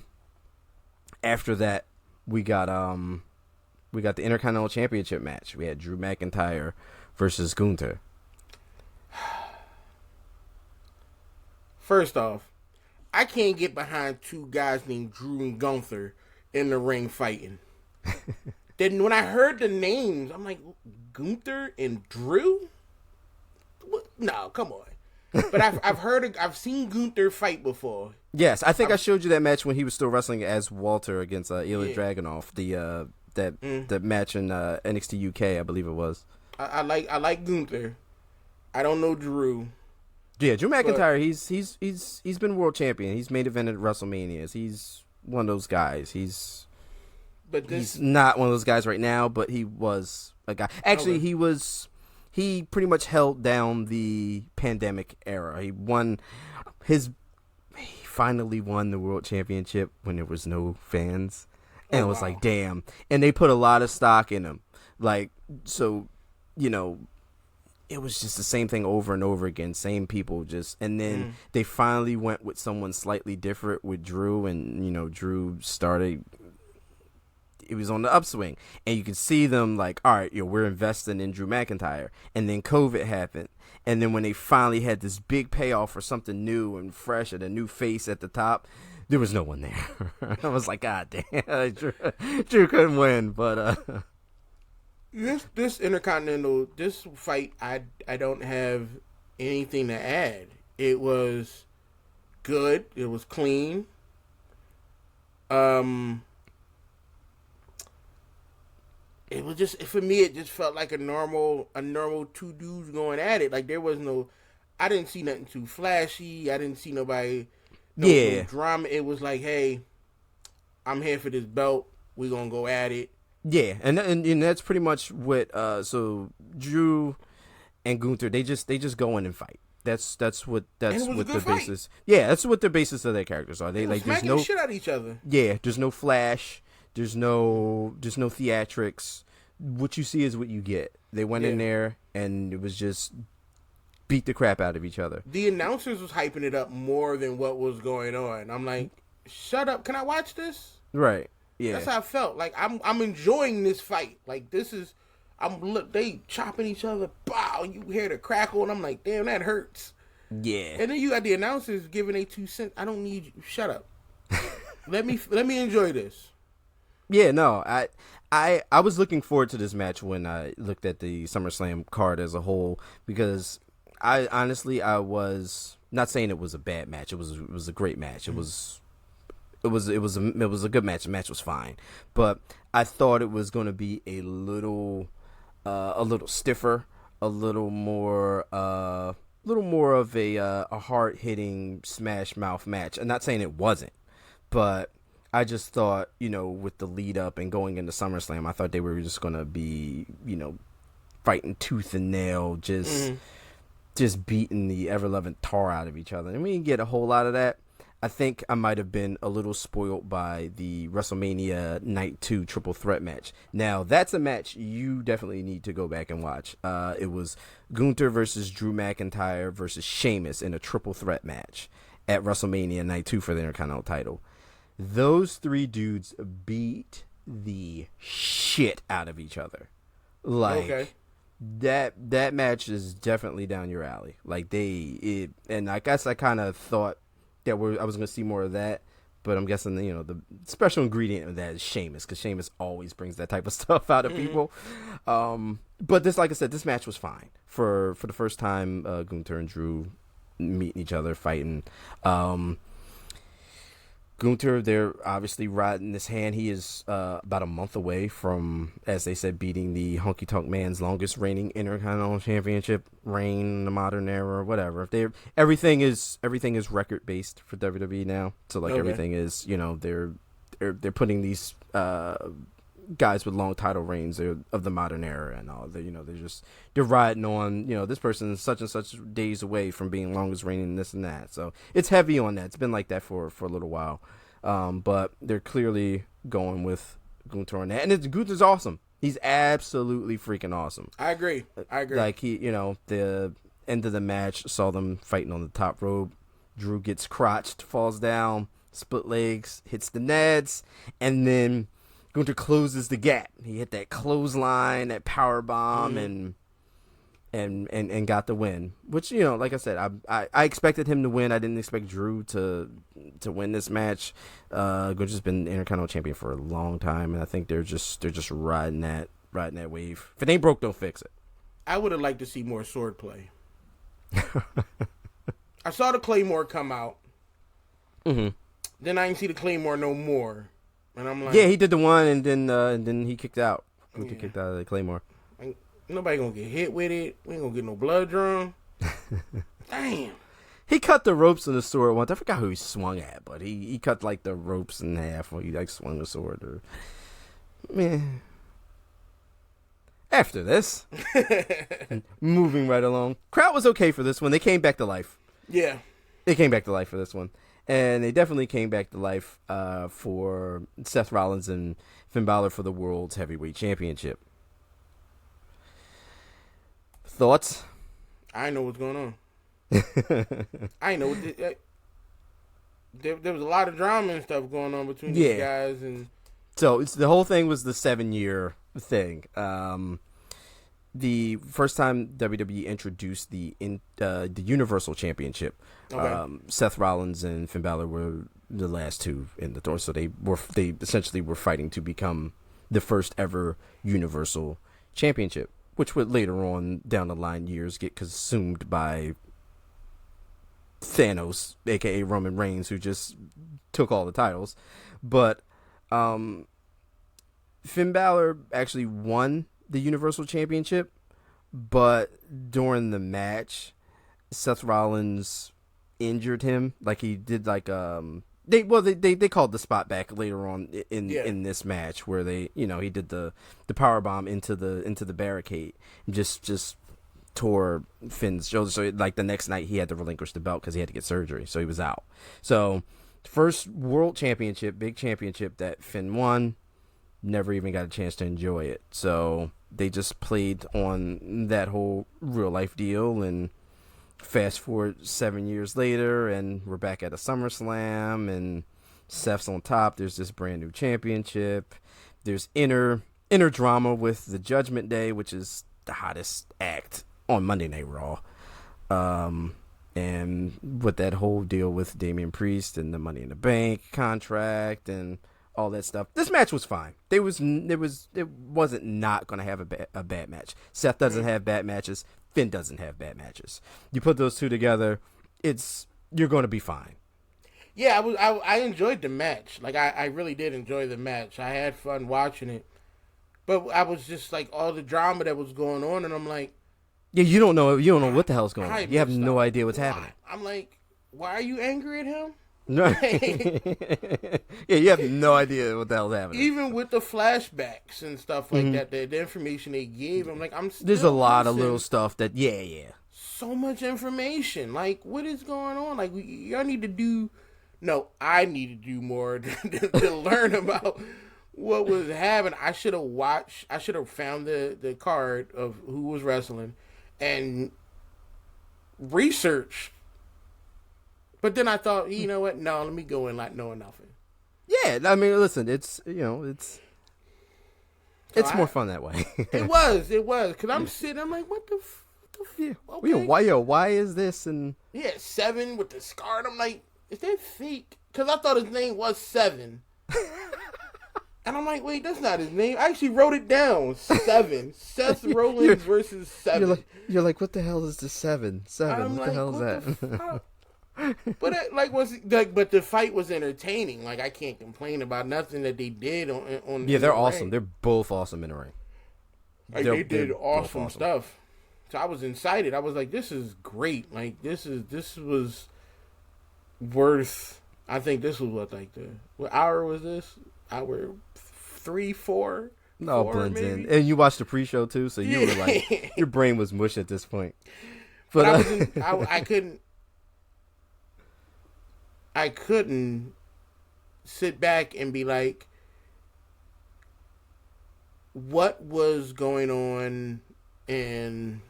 after that, we got the Intercontinental Championship match. We had Drew McIntyre versus Gunther. First off, I can't get behind two guys named Drew and Gunther in the ring fighting. Then when I heard the names, I'm like, Gunther and Drew? What? No, come on. But I've seen Gunther fight before. Yes, I think I showed you that match when he was still wrestling as Walter against Ilya Dragunov. The match in NXT UK, I believe it was. I like Gunther. I don't know Drew. Yeah, Drew McIntyre, he's been world champion. He's main evented WrestleManias. He's one of those guys. He's not one of those guys right now, but he was a guy. Actually, he pretty much held down the pandemic era. He finally won the world championship when there was no fans. And it was like, damn. And they put a lot of stock in him. Like, so, you know, it was just the same thing over and over again, same people and then they finally went with someone slightly different with Drew, and, you know, Drew started, it was on the upswing, and you could see them like, all right, we're investing in Drew McIntyre, and then COVID happened, and then when they finally had this big payoff for something new and fresh and a new face at the top, there was no one there. I was like, God damn, Drew couldn't win, but This Intercontinental, this fight, I don't have anything to add. It was good. It was clean. It was just, for me, it just felt like a normal two dudes going at it. Like, there was I didn't see nothing too flashy. I didn't see nobody, no drama. It was like, hey, I'm here for this belt. We're going to go at it. Yeah, and that's pretty much what so Drew and Gunther, they just go in and fight. That's what the basis. Yeah, that's what the basis of their characters are. They like there's no shit at each other. Yeah, there's no flash, there's no theatrics. What you see is what you get. They went in there and it was just beat the crap out of each other. The announcers was hyping it up more than what was going on. I'm like, shut up, can I watch this? Right. Yeah, that's how I felt. Like, I'm enjoying this fight. Like, they chopping each other. Bow, you hear the crackle, and I'm like, damn, that hurts. Yeah. And then you got the announcers giving their 2 cents. I don't need you. Shut up. let me enjoy this. Yeah, no, I was looking forward to this match when I looked at the SummerSlam card as a whole, because I was not saying it was a bad match. It was a great match. It was a good match. The match was fine, but I thought it was going to be a little stiffer, a little more of a hard hitting smash mouth match. I'm not saying it wasn't, but I just thought, you know, with the lead up and going into SummerSlam, I thought they were just going to be, you know, fighting tooth and nail, just just beating the ever-loving tar out of each other. And we didn't get a whole lot of that. I think I might have been a little spoiled by the WrestleMania Night 2 triple threat match. Now, that's a match you definitely need to go back and watch. It was Gunther versus Drew McIntyre versus Sheamus in a triple threat match at WrestleMania Night 2 for the Intercontinental title. Those three dudes beat the shit out of each other. Like, that match is definitely down your alley. Like, and I guess I kind of thought that I was going to see more of that, but I'm guessing, the special ingredient of that is Sheamus, because Sheamus always brings that type of stuff out of people. But this, like I said, this match was fine for the first time Gunther and Drew meeting each other, fighting. Gunther, they're obviously riding this hand. He is about a month away from, as they said, beating the Honky Tonk Man's longest reigning Intercontinental Championship reign in the modern era, or whatever. Everything is record based for WWE now. So like everything is, they're putting these guys with long title reigns of the modern era and all. They're riding on, this person is such and such days away from being longest reigning and this and that. So it's heavy on that. It's been like that for a little while. But they're clearly going with Gunther on that. And Gunther's awesome. He's absolutely freaking awesome. I agree. Like the end of the match saw them fighting on the top rope. Drew gets crotched, falls down, split legs, hits the Neds, and then Gunther closes the gap. He hit that clothesline, that power bomb, and got the win. Which, like I said, I expected him to win. I didn't expect Drew to win this match. Gunther's been Intercontinental Champion for a long time, and I think they're just riding that wave. If it ain't broke, don't fix it. I would have liked to see more sword play. I saw the Claymore come out. Mm-hmm. Then I didn't see the Claymore no more. And I'm like, yeah, he did the one, and then he kicked out. He kicked out of the Claymore. Ain't nobody gonna get hit with it. We ain't gonna get no blood drawn. Damn. He cut the ropes in the sword once. I forgot who he swung at, but he cut like the ropes in half when he like swung the sword. Man. After this, moving right along, crowd was okay for this one. They came back to life. Yeah, they came back to life for this one. And they definitely came back to life for Seth Rollins and Finn Balor for the World's Heavyweight Championship. Thoughts? I know what's going on. I know. There was a lot of drama and stuff going on between these guys. And so the whole thing was the 7-year thing. The first time WWE introduced the Universal Championship, Seth Rollins and Finn Balor were the last two in the door, so they essentially were fighting to become the first ever Universal Championship, which would later on down the line years get consumed by Thanos, aka Roman Reigns, who just took all the titles. But Finn Balor actually won the Universal Championship, but during the match, Seth Rollins injured him. Like he did, like they called the spot back later on in this match where he did the power bomb into the barricade and just tore Finn's shoulder. So like the next night he had to relinquish the belt because he had to get surgery, so he was out. So first world championship, big championship that Finn won. Never even got a chance to enjoy it. So they just played on that whole real life deal, and fast forward 7 years later, and we're back at a SummerSlam, and Seth's on top. There's this brand new championship. There's inner drama with the Judgment Day, which is the hottest act on Monday Night Raw. And with that whole deal with Damian Priest and the Money in the Bank contract and all that stuff. This match was fine. It wasn't not going to have a bad match. Seth doesn't have bad matches. Finn doesn't have bad matches. You put those two together, you're going to be fine. Yeah, I enjoyed the match. Like I really did enjoy the match. I had fun watching it. But I was just like all the drama that was going on, and I'm like, yeah, you don't know what the hell's going on. You have no idea what's happening. I'm like, why are you angry at him? No. Yeah, you have no idea what the hell's happening. Even with the flashbacks and stuff like that, the information they gave, I'm like, there's a lot of little stuff that, yeah. so much information. Like, what is going on? Like, y'all need to do. No, I need to do more to learn about what was happening. I should have watched. I should have found the card of who was wrestling, and research. But then I thought, you know what? No, let me go in like knowing nothing. Yeah, I mean, listen, it's more fun that way. It was, because I'm sitting, I'm like, what the yeah. okay. Why is this? And yeah, Seven with the scar, and I'm like, is that fake? Because I thought his name was Seven. And I'm like, wait, that's not his name. I actually wrote it down. Seven. Seth Rollins versus Seven. You're like, what the hell is the Seven? I'm what like, the hell is that? But but the fight was entertaining. Like, I can't complain about nothing that they did on. Yeah, they're awesome. Ring. They're both awesome in the ring. Like, they did awesome stuff. So I was excited. I was like, this is great. Like, this was worth. I think this was what hour was this? Hour 3, 4. No, blends in. And you watched the pre-show too, so you were like, your brain was mush at this point. But I couldn't sit back and be like, what was going on in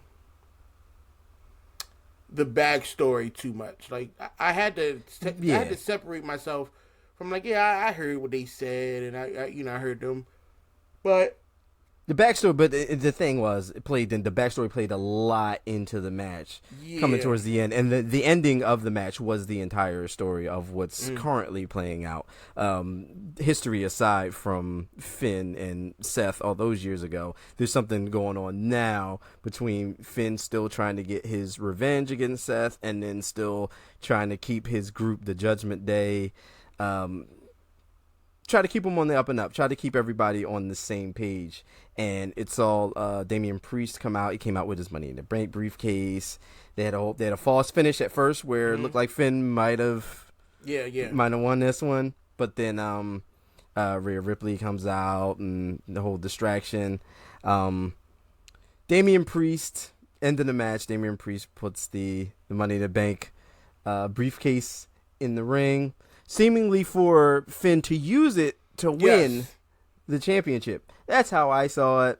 the backstory too much. Like, I had to separate myself from, like, I heard what they said, and I heard them, but the backstory. But the thing was, the backstory played a lot into the match coming towards the end, and the ending of the match was the entire story of what's currently playing out. History aside from Finn and Seth all those years ago, there's something going on now between Finn still trying to get his revenge against Seth, and then still trying to keep his group, the Judgment Day. Try to keep them on the up and up. Try to keep everybody on the same page. And it's all Damian Priest come out. He came out with his Money in the Bank briefcase. They had a false finish at first where it looked like Finn might have won this one. But then Rhea Ripley comes out and the whole distraction. Damian Priest ended the match. Damian Priest puts the Money in the Bank briefcase in the ring, seemingly for Finn to use it to win the championship. That's how I saw it.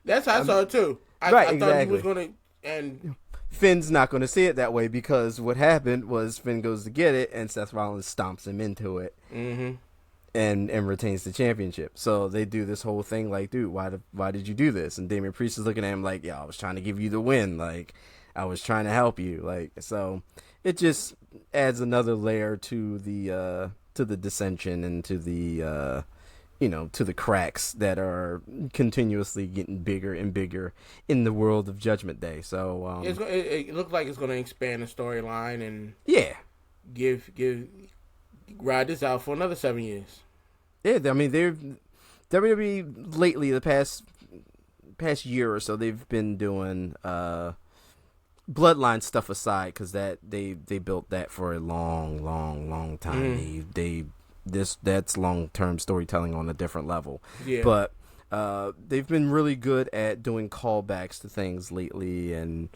That's how I saw it too. I thought he was going to, and Finn's not going to see it that way, because what happened was Finn goes to get it and Seth Rollins stomps him into it and retains the championship. So they do this whole thing like, dude, why did you do this? And Damian Priest is looking at him like, I was trying to give you the win. Like, I was trying to help you. Like, so it just adds another layer to the dissension and to the to the cracks that are continuously getting bigger and bigger in the world of Judgment Day. So it looks like it's going to expand the storyline and give ride this out for another 7 years. Yeah, I mean, WWE lately, the past year or so, they've been doing Bloodline stuff aside, because that they built that for a long time. That's long-term storytelling on a different level. Yeah. But they've been really good at doing callbacks to things lately and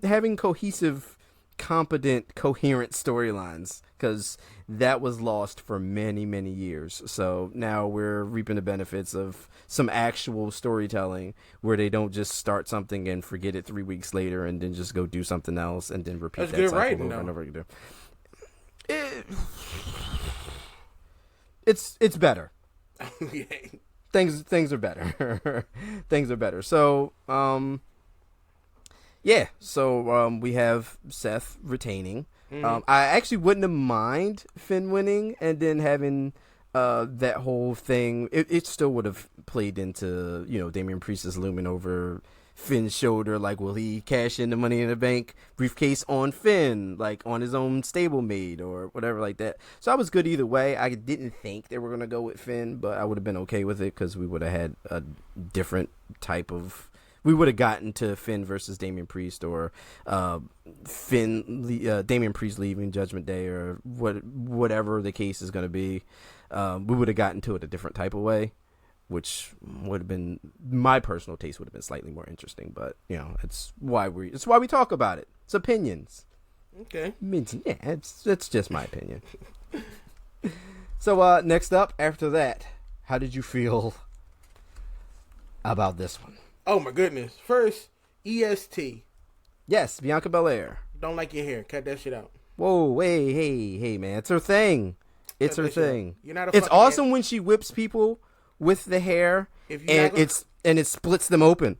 having cohesive, competent, coherent storylines, because that was lost for many, many years. So now we're reaping the benefits of some actual storytelling where they don't just start something and forget it 3 weeks later and then just go do something else and then repeat that cycle over and over again. It's better. Things are better. Things are better. So we have Seth retaining. I actually wouldn't have mind Finn winning and then having that whole thing. It still would have played into Damian Priest is looming over Finn's shoulder, like, will he cash in the Money in the Bank briefcase on Finn, like on his own stablemate or whatever like that. So I was good either way. I didn't think they were going to go with Finn, but I would have been okay with it because we would have had a different type of... We would have gotten to Finn versus Damian Priest, or Damian Priest leaving Judgment Day, or whatever the case is going to be. We would have gotten to it a different type of way. which would have been my personal taste would have been slightly more interesting. But it's why we talk about it. It's opinions. Okay. It's just my opinion. So next up, after that, how did you feel about this one? Oh my goodness! First, EST. Yes, Bianca Belair. Don't like your hair. Cut that shit out. Whoa, hey, man! It's her thing. It's her thing. You're not a It's awesome when she whips people with the hair, and it splits them open.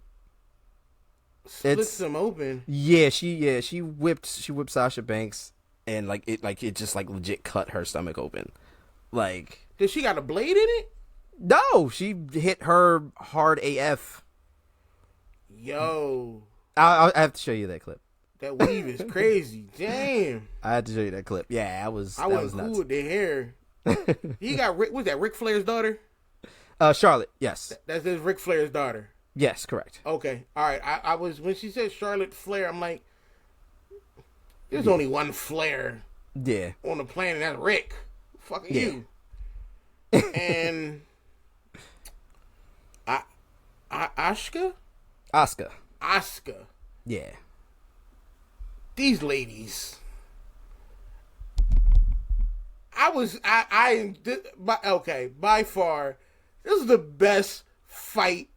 Splits them open. Yeah, she whipped Sasha Banks, and it just legit cut her stomach open. Like, did she got a blade in it? No, she hit her hard AF. Yo, I have to show you that clip. That weave is crazy. Damn. I had to show you that clip. Yeah, I was cool nuts. with the hair. He got what's that? Ric Flair's daughter? Charlotte. Yes. That's his Ric Flair's daughter. Yes, correct. Okay, all right. I was when she said Charlotte Flair, I'm like, there's only one Flair. Yeah. On the planet, that's Rick. Fucking you. And Asuka. Yeah. These ladies. By far, this is the best fight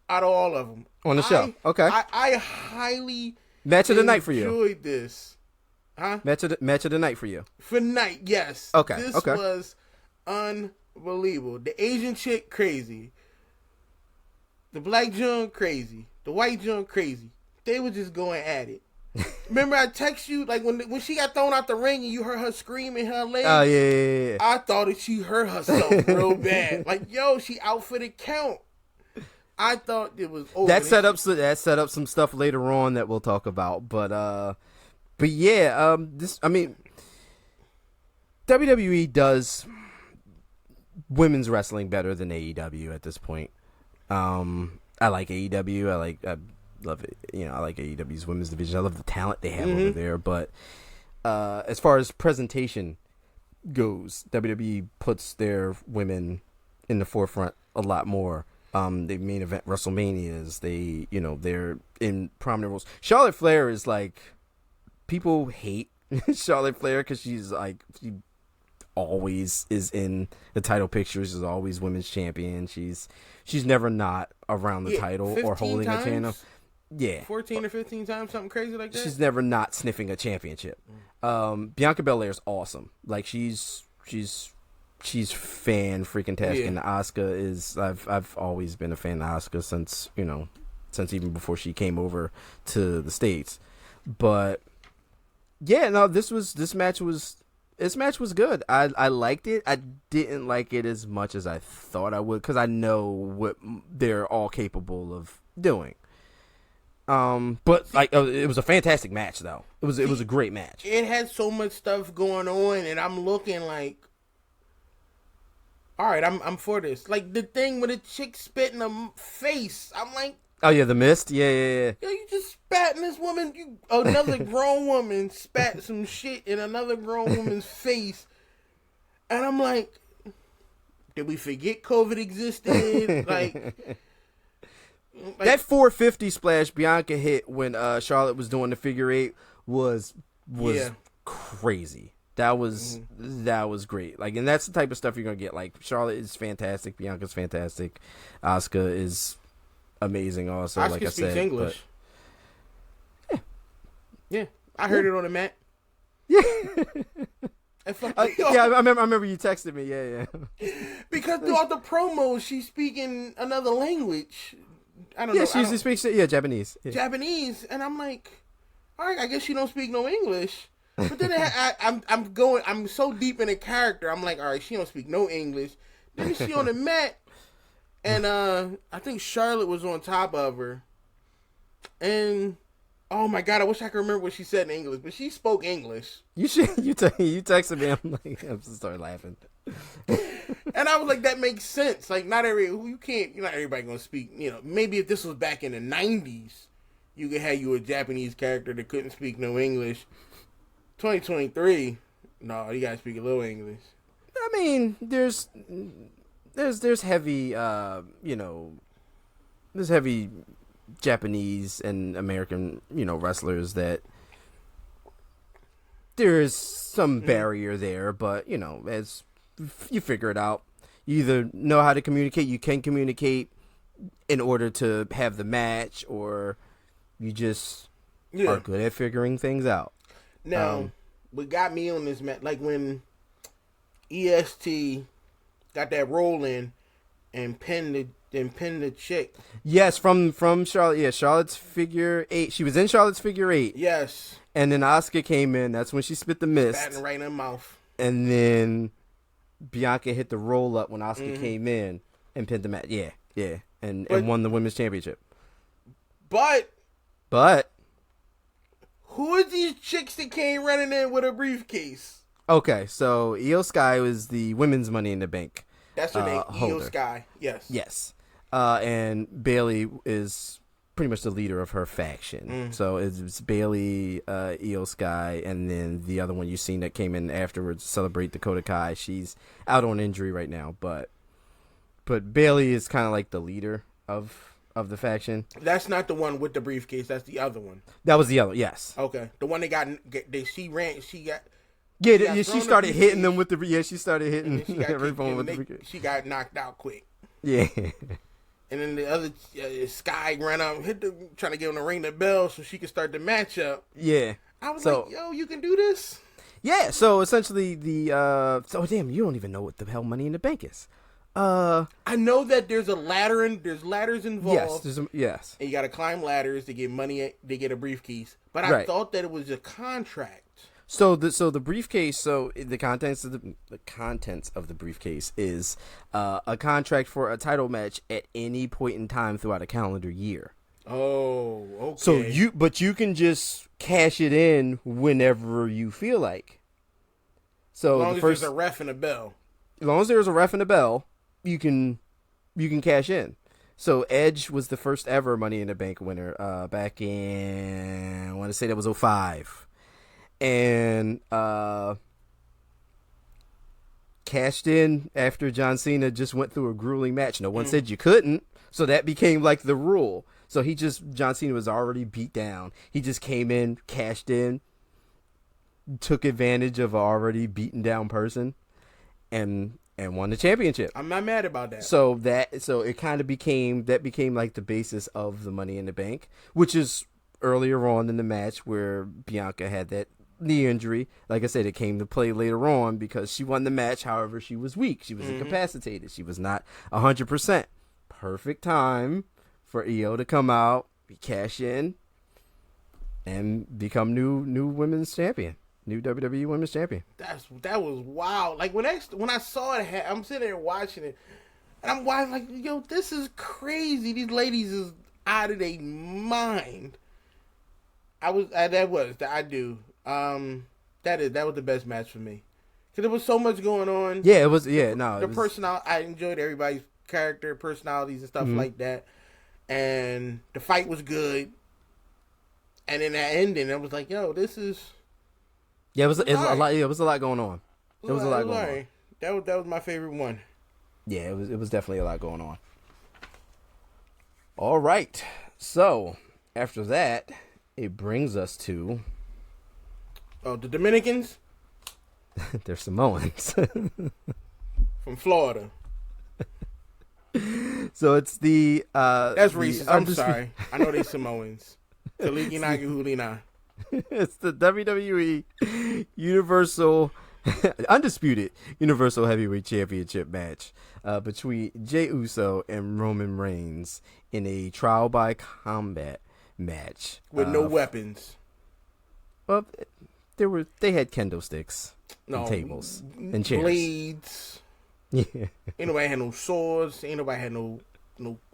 out of all of them. On the show. Okay. I highly match of the night for you. Enjoyed this. Huh? Match of the night for you. For night, yes. Okay. This was unbelievable. The Asian chick, crazy. The black junk, crazy. The white junk, crazy. They were just going at it. Remember I text you, like, when she got thrown out the ring and you heard her screaming her legs? Oh, yeah. I thought that she hurt herself real bad. Like, yo, she outfitted Count. I thought it was over. That set up some stuff later on that we'll talk about. But yeah, WWE does women's wrestling better than AEW at this point. I like AEW. I love it. I like AEW's women's division. I love the talent they have over there. But as far as presentation goes, WWE puts their women in the forefront a lot more. They main event WrestleManias. They're in prominent roles. Charlotte Flair is like, people hate Charlotte Flair because she always is in the title pictures. She's always women's champion. She's never not around the title or holding a title. Yeah, 14 or 15 times, something crazy like that. She's never not sniffing a championship. Bianca Belair's awesome. Like, she's fan freaking tastic. And Asuka is, I've always been a fan of Asuka since even before she came over to the States. But yeah, no, this match was good. I liked it. I didn't like it as much as I thought I would, because I know what they're all capable of doing. But it was a fantastic match, though. It was a great match. It had so much stuff going on, and I'm looking like, all right, I'm for this. Like, the thing with a chick spit in the face, I'm like, oh yeah, the mist, yeah. Yo, you just spat in this woman. Another grown woman spat some shit in another grown woman's face, and I'm like, did we forget COVID existed? Like that 450 splash Bianca hit when Charlotte was doing the figure eight was crazy. That was great. Like, and that's the type of stuff you're gonna get. Like, Charlotte is fantastic, Bianca's fantastic, Asuka is amazing also. Asuka like I speaks said, English. But, yeah, I heard it on the mat. Yeah. Yeah, I remember you texted me. Yeah. Because throughout the promos, she's speaking another language. I don't know. Yeah, she usually speaks Japanese. Yeah. Japanese, and I'm like, all right, I guess she don't speak no English. But then I'm so deep in the character. I'm like, all right, she don't speak no English. Then she on the mat, and I think Charlotte was on top of her, and oh my god, I wish I could remember what she said in English, but she spoke English. You texted me. I'm like, I'm just started laughing. And I was like, that makes sense. Like, not everybody gonna speak. Maybe if this was back in the 90s, you could have a Japanese character that couldn't speak no English. 2023, no, you gotta speak a little English. I mean, there's heavy there's heavy Japanese and American wrestlers that there is some barrier there, but as you figure it out, you either know how to communicate, you can communicate in order to have the match, or you just are good at figuring things out. Now, what got me on this match, like when EST got that roll in and pinned the chick. Yes, from Charlotte. Yeah, Charlotte's figure 8. She was in Charlotte's figure 8. Yes. And then Asuka came in. That's when she spit the mist. Spat right in her mouth. And then Bianca hit the roll up when Asuka came in and pinned the match. Yeah. And won the women's championship. But who are these chicks that came running in with a briefcase? Okay, so Io Sky was the women's Money in the Bank. That's her name, Io holder. Sky. Yes. Yes. And Bailey is pretty much the leader of her faction. So it's Bailey, Io Sky, and then the other one you've seen that came in afterwards to celebrate Dakota Kai. She's out on injury right now, but Bailey is kind of like the leader of the faction. That's not the one with the briefcase. That's the other one. That was the other. Yes. Okay. The one she got. Yeah, she started hitting them with the. Yeah, she started hitting everyone with the briefcase. She got knocked out quick. Yeah. And then the other Sky ran out, trying to get him to ring the bell so she could start the match up. Yeah. I was like, yo, you can do this? Yeah, so essentially damn, you don't even know what the hell Money in the Bank is. I know that there's there's ladders involved. Yes, yes. And you got to climb ladders to get money, to get a briefcase. But I thought that it was a contract. So the briefcase. So the contents of the briefcase is a contract for a title match at any point in time throughout a calendar year. Oh, okay. So you can just cash it in whenever you feel like. So as long as there's a ref and a bell. As long as there's a ref and a bell, you can cash in. So Edge was the first ever Money in the Bank winner back in, I want to say that was 2005. And cashed in after John Cena just went through a grueling match. No one said you couldn't, so that became like the rule. So John Cena was already beat down. He just came in, cashed in, took advantage of an already beaten down person, and won the championship. I'm not mad about that. So it kind of became like the basis of the Money in the Bank, which is earlier on in the match where Bianca had that knee injury. Like I said, it came to play later on because she won the match. However, she was weak. She was incapacitated. She was not 100%. Perfect time for Io to come out, cash in, and become new women's champion. New WWE Women's Champion. That was wild. Like when I saw it, I'm sitting there watching it, and I'm watching like, yo, this is crazy. These ladies is out of their mind. That was the best match for me because there was so much going on. Yeah, it was. Yeah, no, the personality. I enjoyed everybody's character, personalities, and stuff like that, and the fight was good. And in that ending, I was like, yo, this is. Yeah, it was a lot. Yeah, it was a lot going on. It was a lot going on. That was my favorite one. Yeah, it was definitely a lot going on. All right, so after that, it brings us to the Dominicans. They're Samoans from Florida. So it's the that's racist. I'm sorry. I know they Samoans. Kaliki Hulina. It's the WWE Universal Undisputed Universal Heavyweight Championship match between Jey Uso and Roman Reigns in a trial by combat match with no weapons. Well, they had kendo sticks, and tables, and chairs, blades. Yeah, ain't nobody had no swords. Ain't nobody had no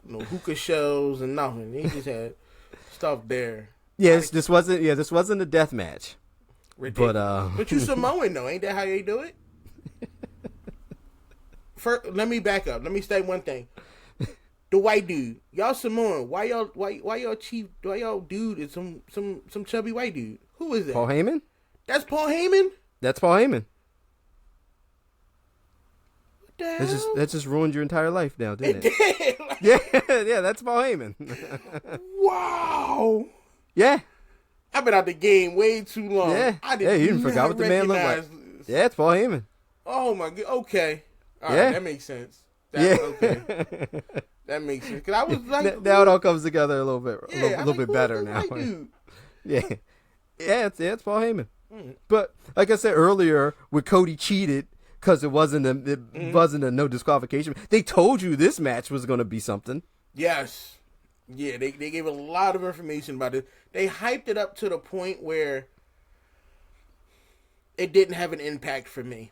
hookah shells and nothing. They just had stuff there. Yes, this wasn't a death match. But you Samoan though, ain't that how they do it? First, let me back up. Let me say one thing. The white dude, y'all Samoan. Why y'all dude is some chubby white dude? Who is that? Paul Heyman? That's Paul Heyman? That's Paul Heyman. What the hell? That just ruined your entire life now, didn't it? Did. Like, Yeah, that's Paul Heyman. wow. Yeah. I've been out the game way too long. Yeah. I You even forgot what the man looked like. Yeah, it's Paul Heyman. Oh my god. Okay. All Yeah. right, that makes sense. Okay. That makes sense. Cause I was like, now it all comes together a little bit, yeah, a little bit better now. Dude? Yeah. It's Paul Heyman. But like I said earlier, with Cody cheated because it wasn't a no disqualification. They told you this match was going to be something. Yes. Yeah, they gave a lot of information about it. They hyped it up to the point where it didn't have an impact for me.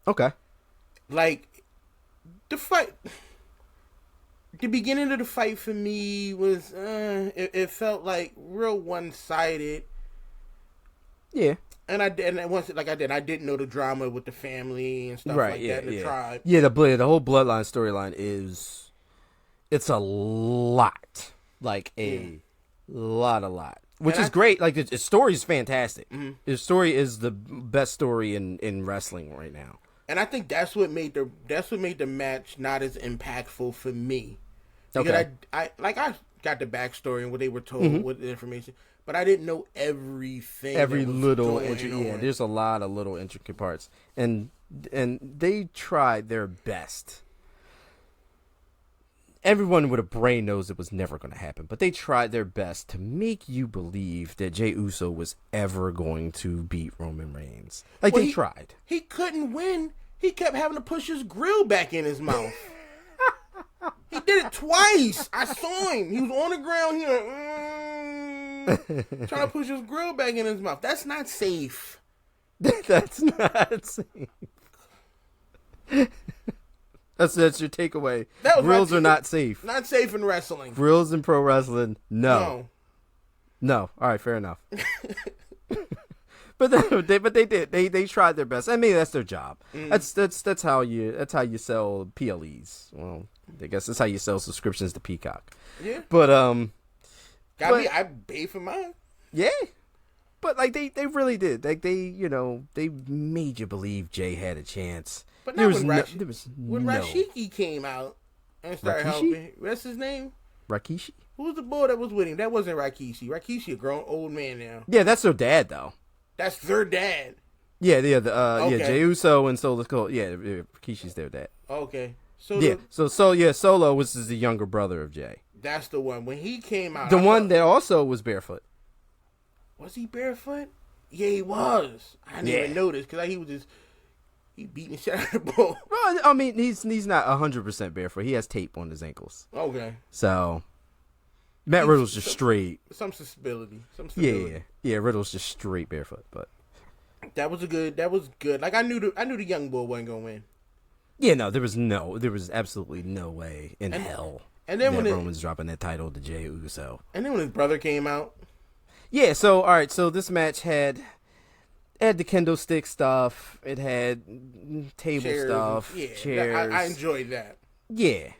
Okay. Like, the fight, the beginning of the fight for me was, it felt like real one-sided. Yeah. And I didn't know the drama with the family and stuff like that, the tribe. Yeah, the whole bloodline storyline it's a lot. Like a lot. Which is great. Like the story is fantastic. Mm-hmm. The story is the best story in wrestling right now. And I think that's what made the match not as impactful for me. Because Okay. I got the backstory and what they were told with the information, but I didn't know everything. Every little intricate. there's a lot of little intricate parts, and they tried their best. Everyone with a brain knows it was never going to happen, but they tried their best to make you believe that Jey Uso was ever going to beat Roman Reigns. They tried. He couldn't win. He kept having to push his grill back in his mouth. He did it twice. I saw him. He was on the ground here, trying to push his grill back in his mouth. That's not safe. That's not safe. That's your takeaway. Grills are not safe. Not safe in wrestling. Grills in pro wrestling, no. All right, fair enough. But they did. They tried their best. I mean, that's their job. That's how you sell PLEs. Well, I guess that's how you sell subscriptions to Peacock. Yeah. But I paid for mine. Yeah. But like they really did. Like they made you believe Jay had a chance. But not when Rashiki came out and started helping. What's his name? Rikishi? Who was the boy that was with him? That wasn't Rikishi. Rikishi a grown old man now. Yeah, that's their dad though. That's their dad. Yeah, Jey Uso and Solo Cole. Yeah, Rikishi's their dad. Okay. Solo was the younger brother of Jay. That's the one. When he came out, the one that also was barefoot. Was he barefoot? Yeah, he was. I didn't even notice because he beating the shit out of the ball. Well, I mean, he's not 100% barefoot. He has tape on his ankles. Okay. So Matt Riddle's just straight. Some stability. Yeah. Riddle's just straight barefoot. But that was good. Like I knew the young bull wasn't gonna win. Yeah, no, there was absolutely no way in hell. And then when Roman's dropping that title to Jey Uso. And then when his brother came out. Yeah, so all right, so this match had the kendo stick stuff. It had table stuff, chairs. I enjoyed that. Yeah.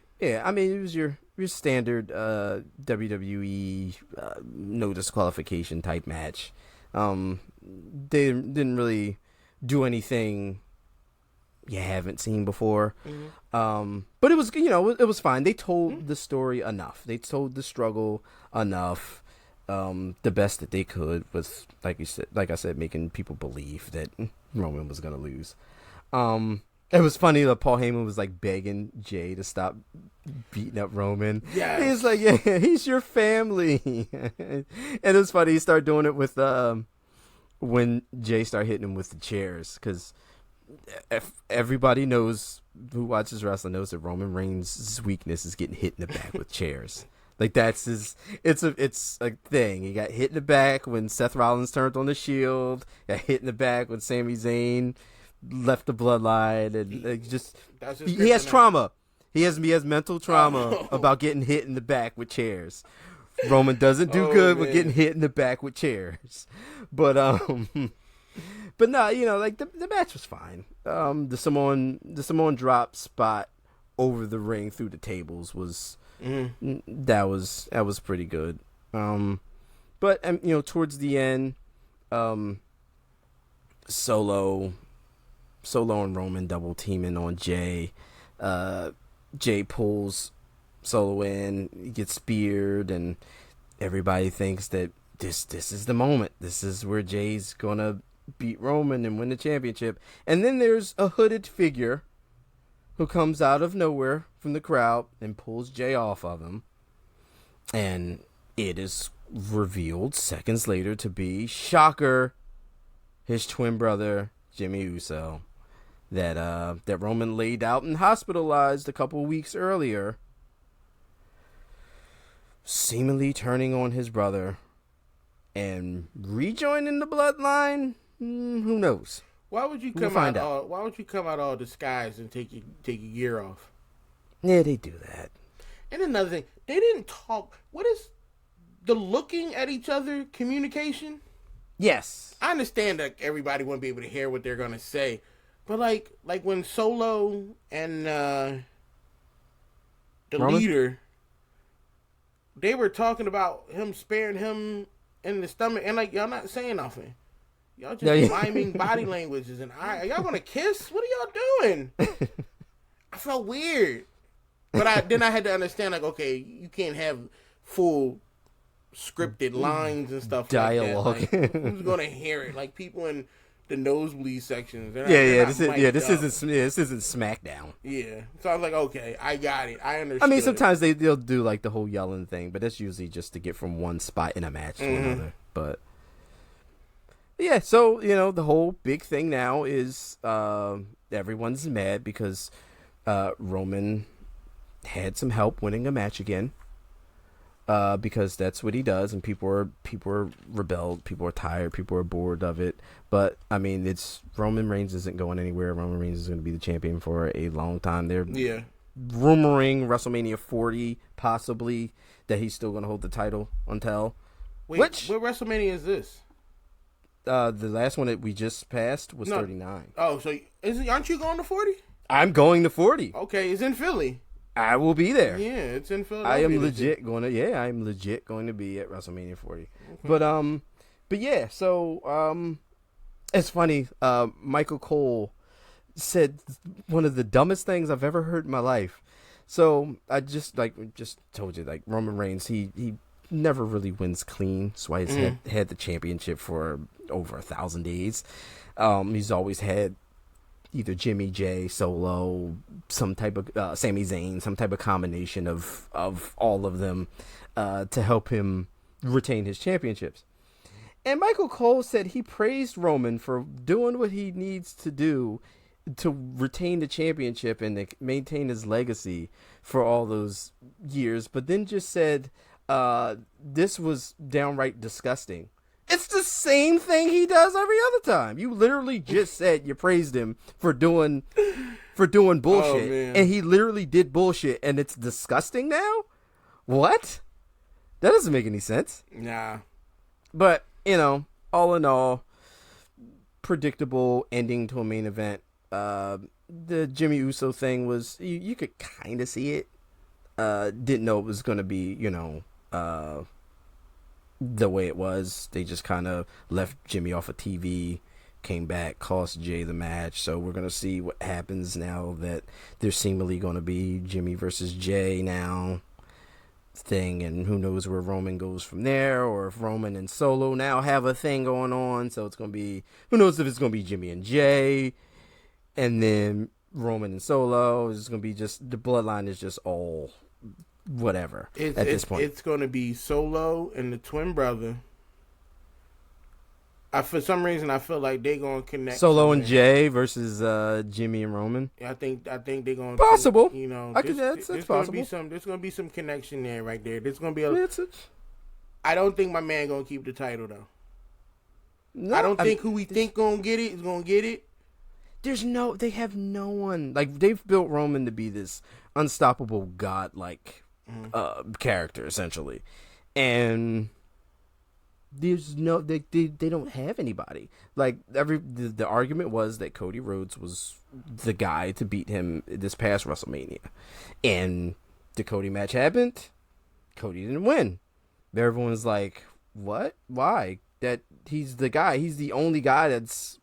I mean, it was your standard WWE no disqualification type match. They didn't really do anything you haven't seen before. Mm-hmm. But it was it was fine. They told the story enough. They told the struggle enough. The best that they could was, like I said, making people believe that Roman was gonna lose. It was funny that Paul Heyman was like begging Jay to stop beating up Roman. Yeah, he's like, yeah, he's your family. And it was funny. He started doing it with when Jay started hitting him with the chairs, because everybody knows who watches wrestling knows that Roman Reigns' weakness is getting hit in the back with chairs. Like that's it's a thing. He got hit in the back when Seth Rollins turned on the Shield. Got hit in the back when Sami Zayn left the Bloodline, and he has trauma. He has mental trauma about getting hit in the back with chairs. Roman doesn't do good with getting hit in the back with chairs, but no, like the match was fine. The Samoan drop spot over the ring through the tables was. That was pretty good. But towards the end, Solo Solo and Roman double teaming on Jay. Jay pulls Solo in, he gets speared, and everybody thinks that this is the moment. This is where Jay's gonna beat Roman and win the championship. And then there's a hooded figure who comes out of nowhere from the crowd and pulls Jay off of him. And it is revealed seconds later to be, shocker, his twin brother, Jimmy Uso, that Roman laid out and hospitalized a couple weeks earlier, seemingly turning on his brother and rejoining the bloodline. Who knows? Why would you come out? Why would you come out all disguised and take your gear off? Yeah, they do that. And another thing, they didn't talk. What is the looking at each other communication? Yes, I understand that everybody wouldn't be able to hear what they're gonna say, but like when Solo and the Roman? leader, they were talking about him sparing him in the stomach, and like, y'all not saying nothing. Y'all just miming body languages, and are y'all gonna kiss? What are y'all doing? I felt weird, but then I had to understand, like, okay, you can't have full scripted lines and stuff dialogue. like that. Like, who's gonna hear it? Like people in the nosebleed sections. This isn't SmackDown. Yeah, so I was like, okay, I got it. I understand. I mean, sometimes they'll do like the whole yelling thing, but that's usually just to get from one spot in a match to another. But yeah, so the whole big thing now is everyone's mad because Roman had some help winning a match again. Because that's what he does, and people are rebelled, people are tired, people are bored of it. But I mean, it's Roman Reigns isn't going anywhere. Roman Reigns is going to be the champion for a long time. They're rumoring WrestleMania 40 possibly that he's still going to hold the title until. Wait, what WrestleMania is this? The last one that we just passed was 39. Oh, so aren't you going to 40? I'm going to 40. Okay, it's in Philly. I will be there. Yeah, it's in Philadelphia. I am legit going to be at WrestleMania 40. Okay. But yeah, so it's funny. Michael Cole said one of the dumbest things I've ever heard in my life. So I just told you, like, Roman Reigns, he never really wins clean. That's why he's had the championship for over 1,000 days. He's always had either Jimmy, Jay, Solo, some type of Sami Zayn, some type of combination of all of them to help him retain his championships. And Michael Cole said he praised Roman for doing what he needs to do to retain the championship and to maintain his legacy for all those years, but then just said this was downright disgusting. It's the same thing he does every other time. You literally just said you praised him for doing bullshit, and he literally did bullshit, and it's disgusting now? What? That doesn't make any sense. Nah. But, all in all, predictable ending to a main event. The Jimmy Uso thing was, you could kind of see it. Didn't know it was going to be, the way it was. They just kind of left Jimmy off of TV, came back, cost Jay the match. So we're going to see what happens now that there's seemingly going to be Jimmy versus Jay now thing, and who knows where Roman goes from there, or if Roman and Solo now have a thing going on. So it's going to be, who knows if it's going to be Jimmy and Jay, and then Roman and Solo. It's going to be just, the bloodline is just all whatever at this point. It's going to be Solo and the twin brother. For some reason, I feel like they're going to connect. Solo and Jay versus Jimmy and Roman. I think they're going to possible. That's possible. There's going to be some connection there, right there. There's going to be I don't think my man going to keep the title though. No, I don't think who we think going to get it is going to get it. They have no one. Like, they've built Roman to be this unstoppable god-like character, essentially. And there's no, they don't have anybody. Like, the argument was that Cody Rhodes was the guy to beat him this past WrestleMania. And the Cody match happened. Cody didn't win. Everyone's like, what? Why? That he's the guy. He's the only guy that's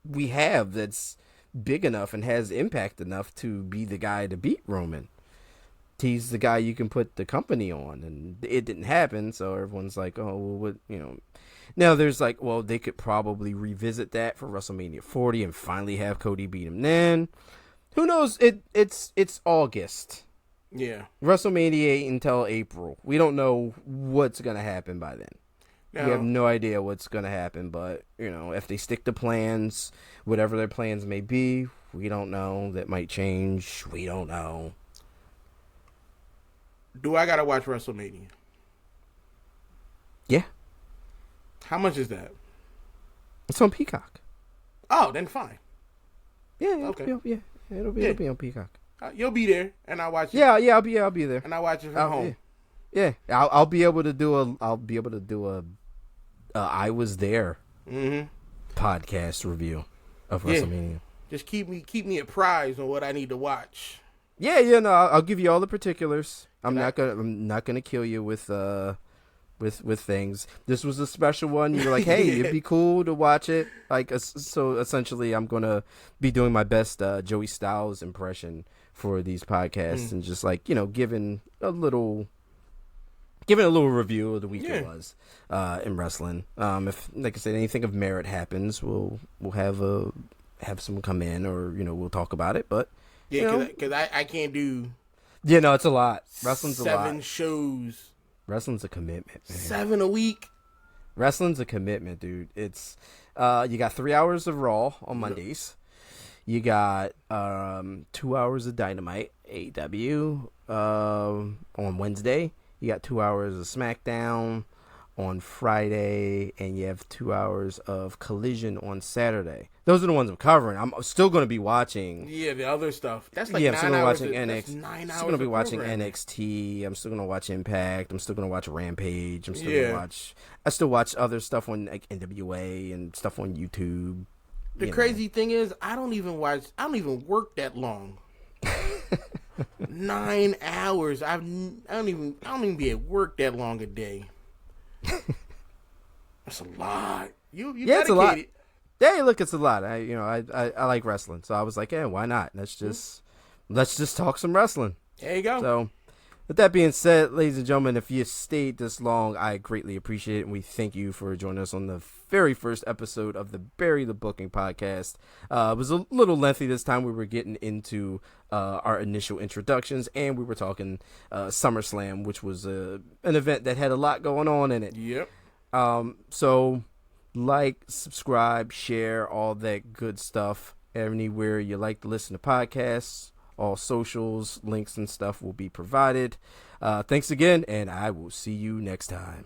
we have that's big enough and has impact enough to be the guy to beat Roman. He's the guy you can put the company on, and it didn't happen, so everyone's like, oh, well, what, Now there's like, well, they could probably revisit that for WrestleMania 40 and finally have Cody beat him then. Who knows? It's August. Yeah. WrestleMania ain't until April. We don't know what's going to happen by then. No. We have no idea what's going to happen, but, if they stick to plans, whatever their plans may be, we don't know. That might change. We don't know. Do I got to watch WrestleMania? Yeah. How much is that? It's on Peacock. Oh, then fine. Yeah, Okay. It'll be on Peacock. You'll be there, and I'll watch it. Yeah, I'll be there. And I'll watch it from home. Yeah, I'll be able to do a I was there podcast review of WrestleMania. Just keep me apprised on what I need to watch. Yeah, no, I'll give you all the particulars. I'm not gonna kill you with things. This was a special one. You were like, hey, it'd be cool to watch it. Like, so essentially, I'm gonna be doing my best Joey Styles impression for these podcasts and just like giving a little review of the week it was in wrestling. If, like I said, anything of merit happens, we'll have someone come in, or we'll talk about it. But because I can't do. Yeah, no, it's a lot. Wrestling's a lot. 7 shows. Wrestling's a commitment, man. 7 a week. Wrestling's a commitment, dude. It's you got 3 hours of Raw on Mondays. You got 2 hours of Dynamite, AEW, on Wednesday. You got 2 hours of SmackDown on Friday, and you have 2 hours of Collision on Saturday. Those are the ones I'm covering. I'm still going to be watching. Yeah, the other stuff. That's like I'm 9 still hours. Watching That's NXT. 9 hours. I'm still going to be watching programming. NXT. I'm still going to watch Impact. I'm still going to watch Rampage. I'm still going to watch. I still watch other stuff on like NWA and stuff on YouTube. The crazy thing is, I don't even work that long. 9 hours. I don't even be at work that long a day. That's a lot. You it's a lot. dedicated. Hey, look, it's a lot. I like wrestling, so I was like, yeah, why not? Let's just talk some wrestling. There you go. So, with that being said, ladies and gentlemen, if you stayed this long, I greatly appreciate it, and we thank you for joining us on the very first episode of the Bury the Booking podcast. It was a little lengthy this time. We were getting into our initial introductions, and we were talking SummerSlam, which was an event that had a lot going on in it. Yep. So, like, subscribe, share, all that good stuff anywhere you like to listen to podcasts. All socials, links, and stuff will be provided. Thanks again, and I will see you next time.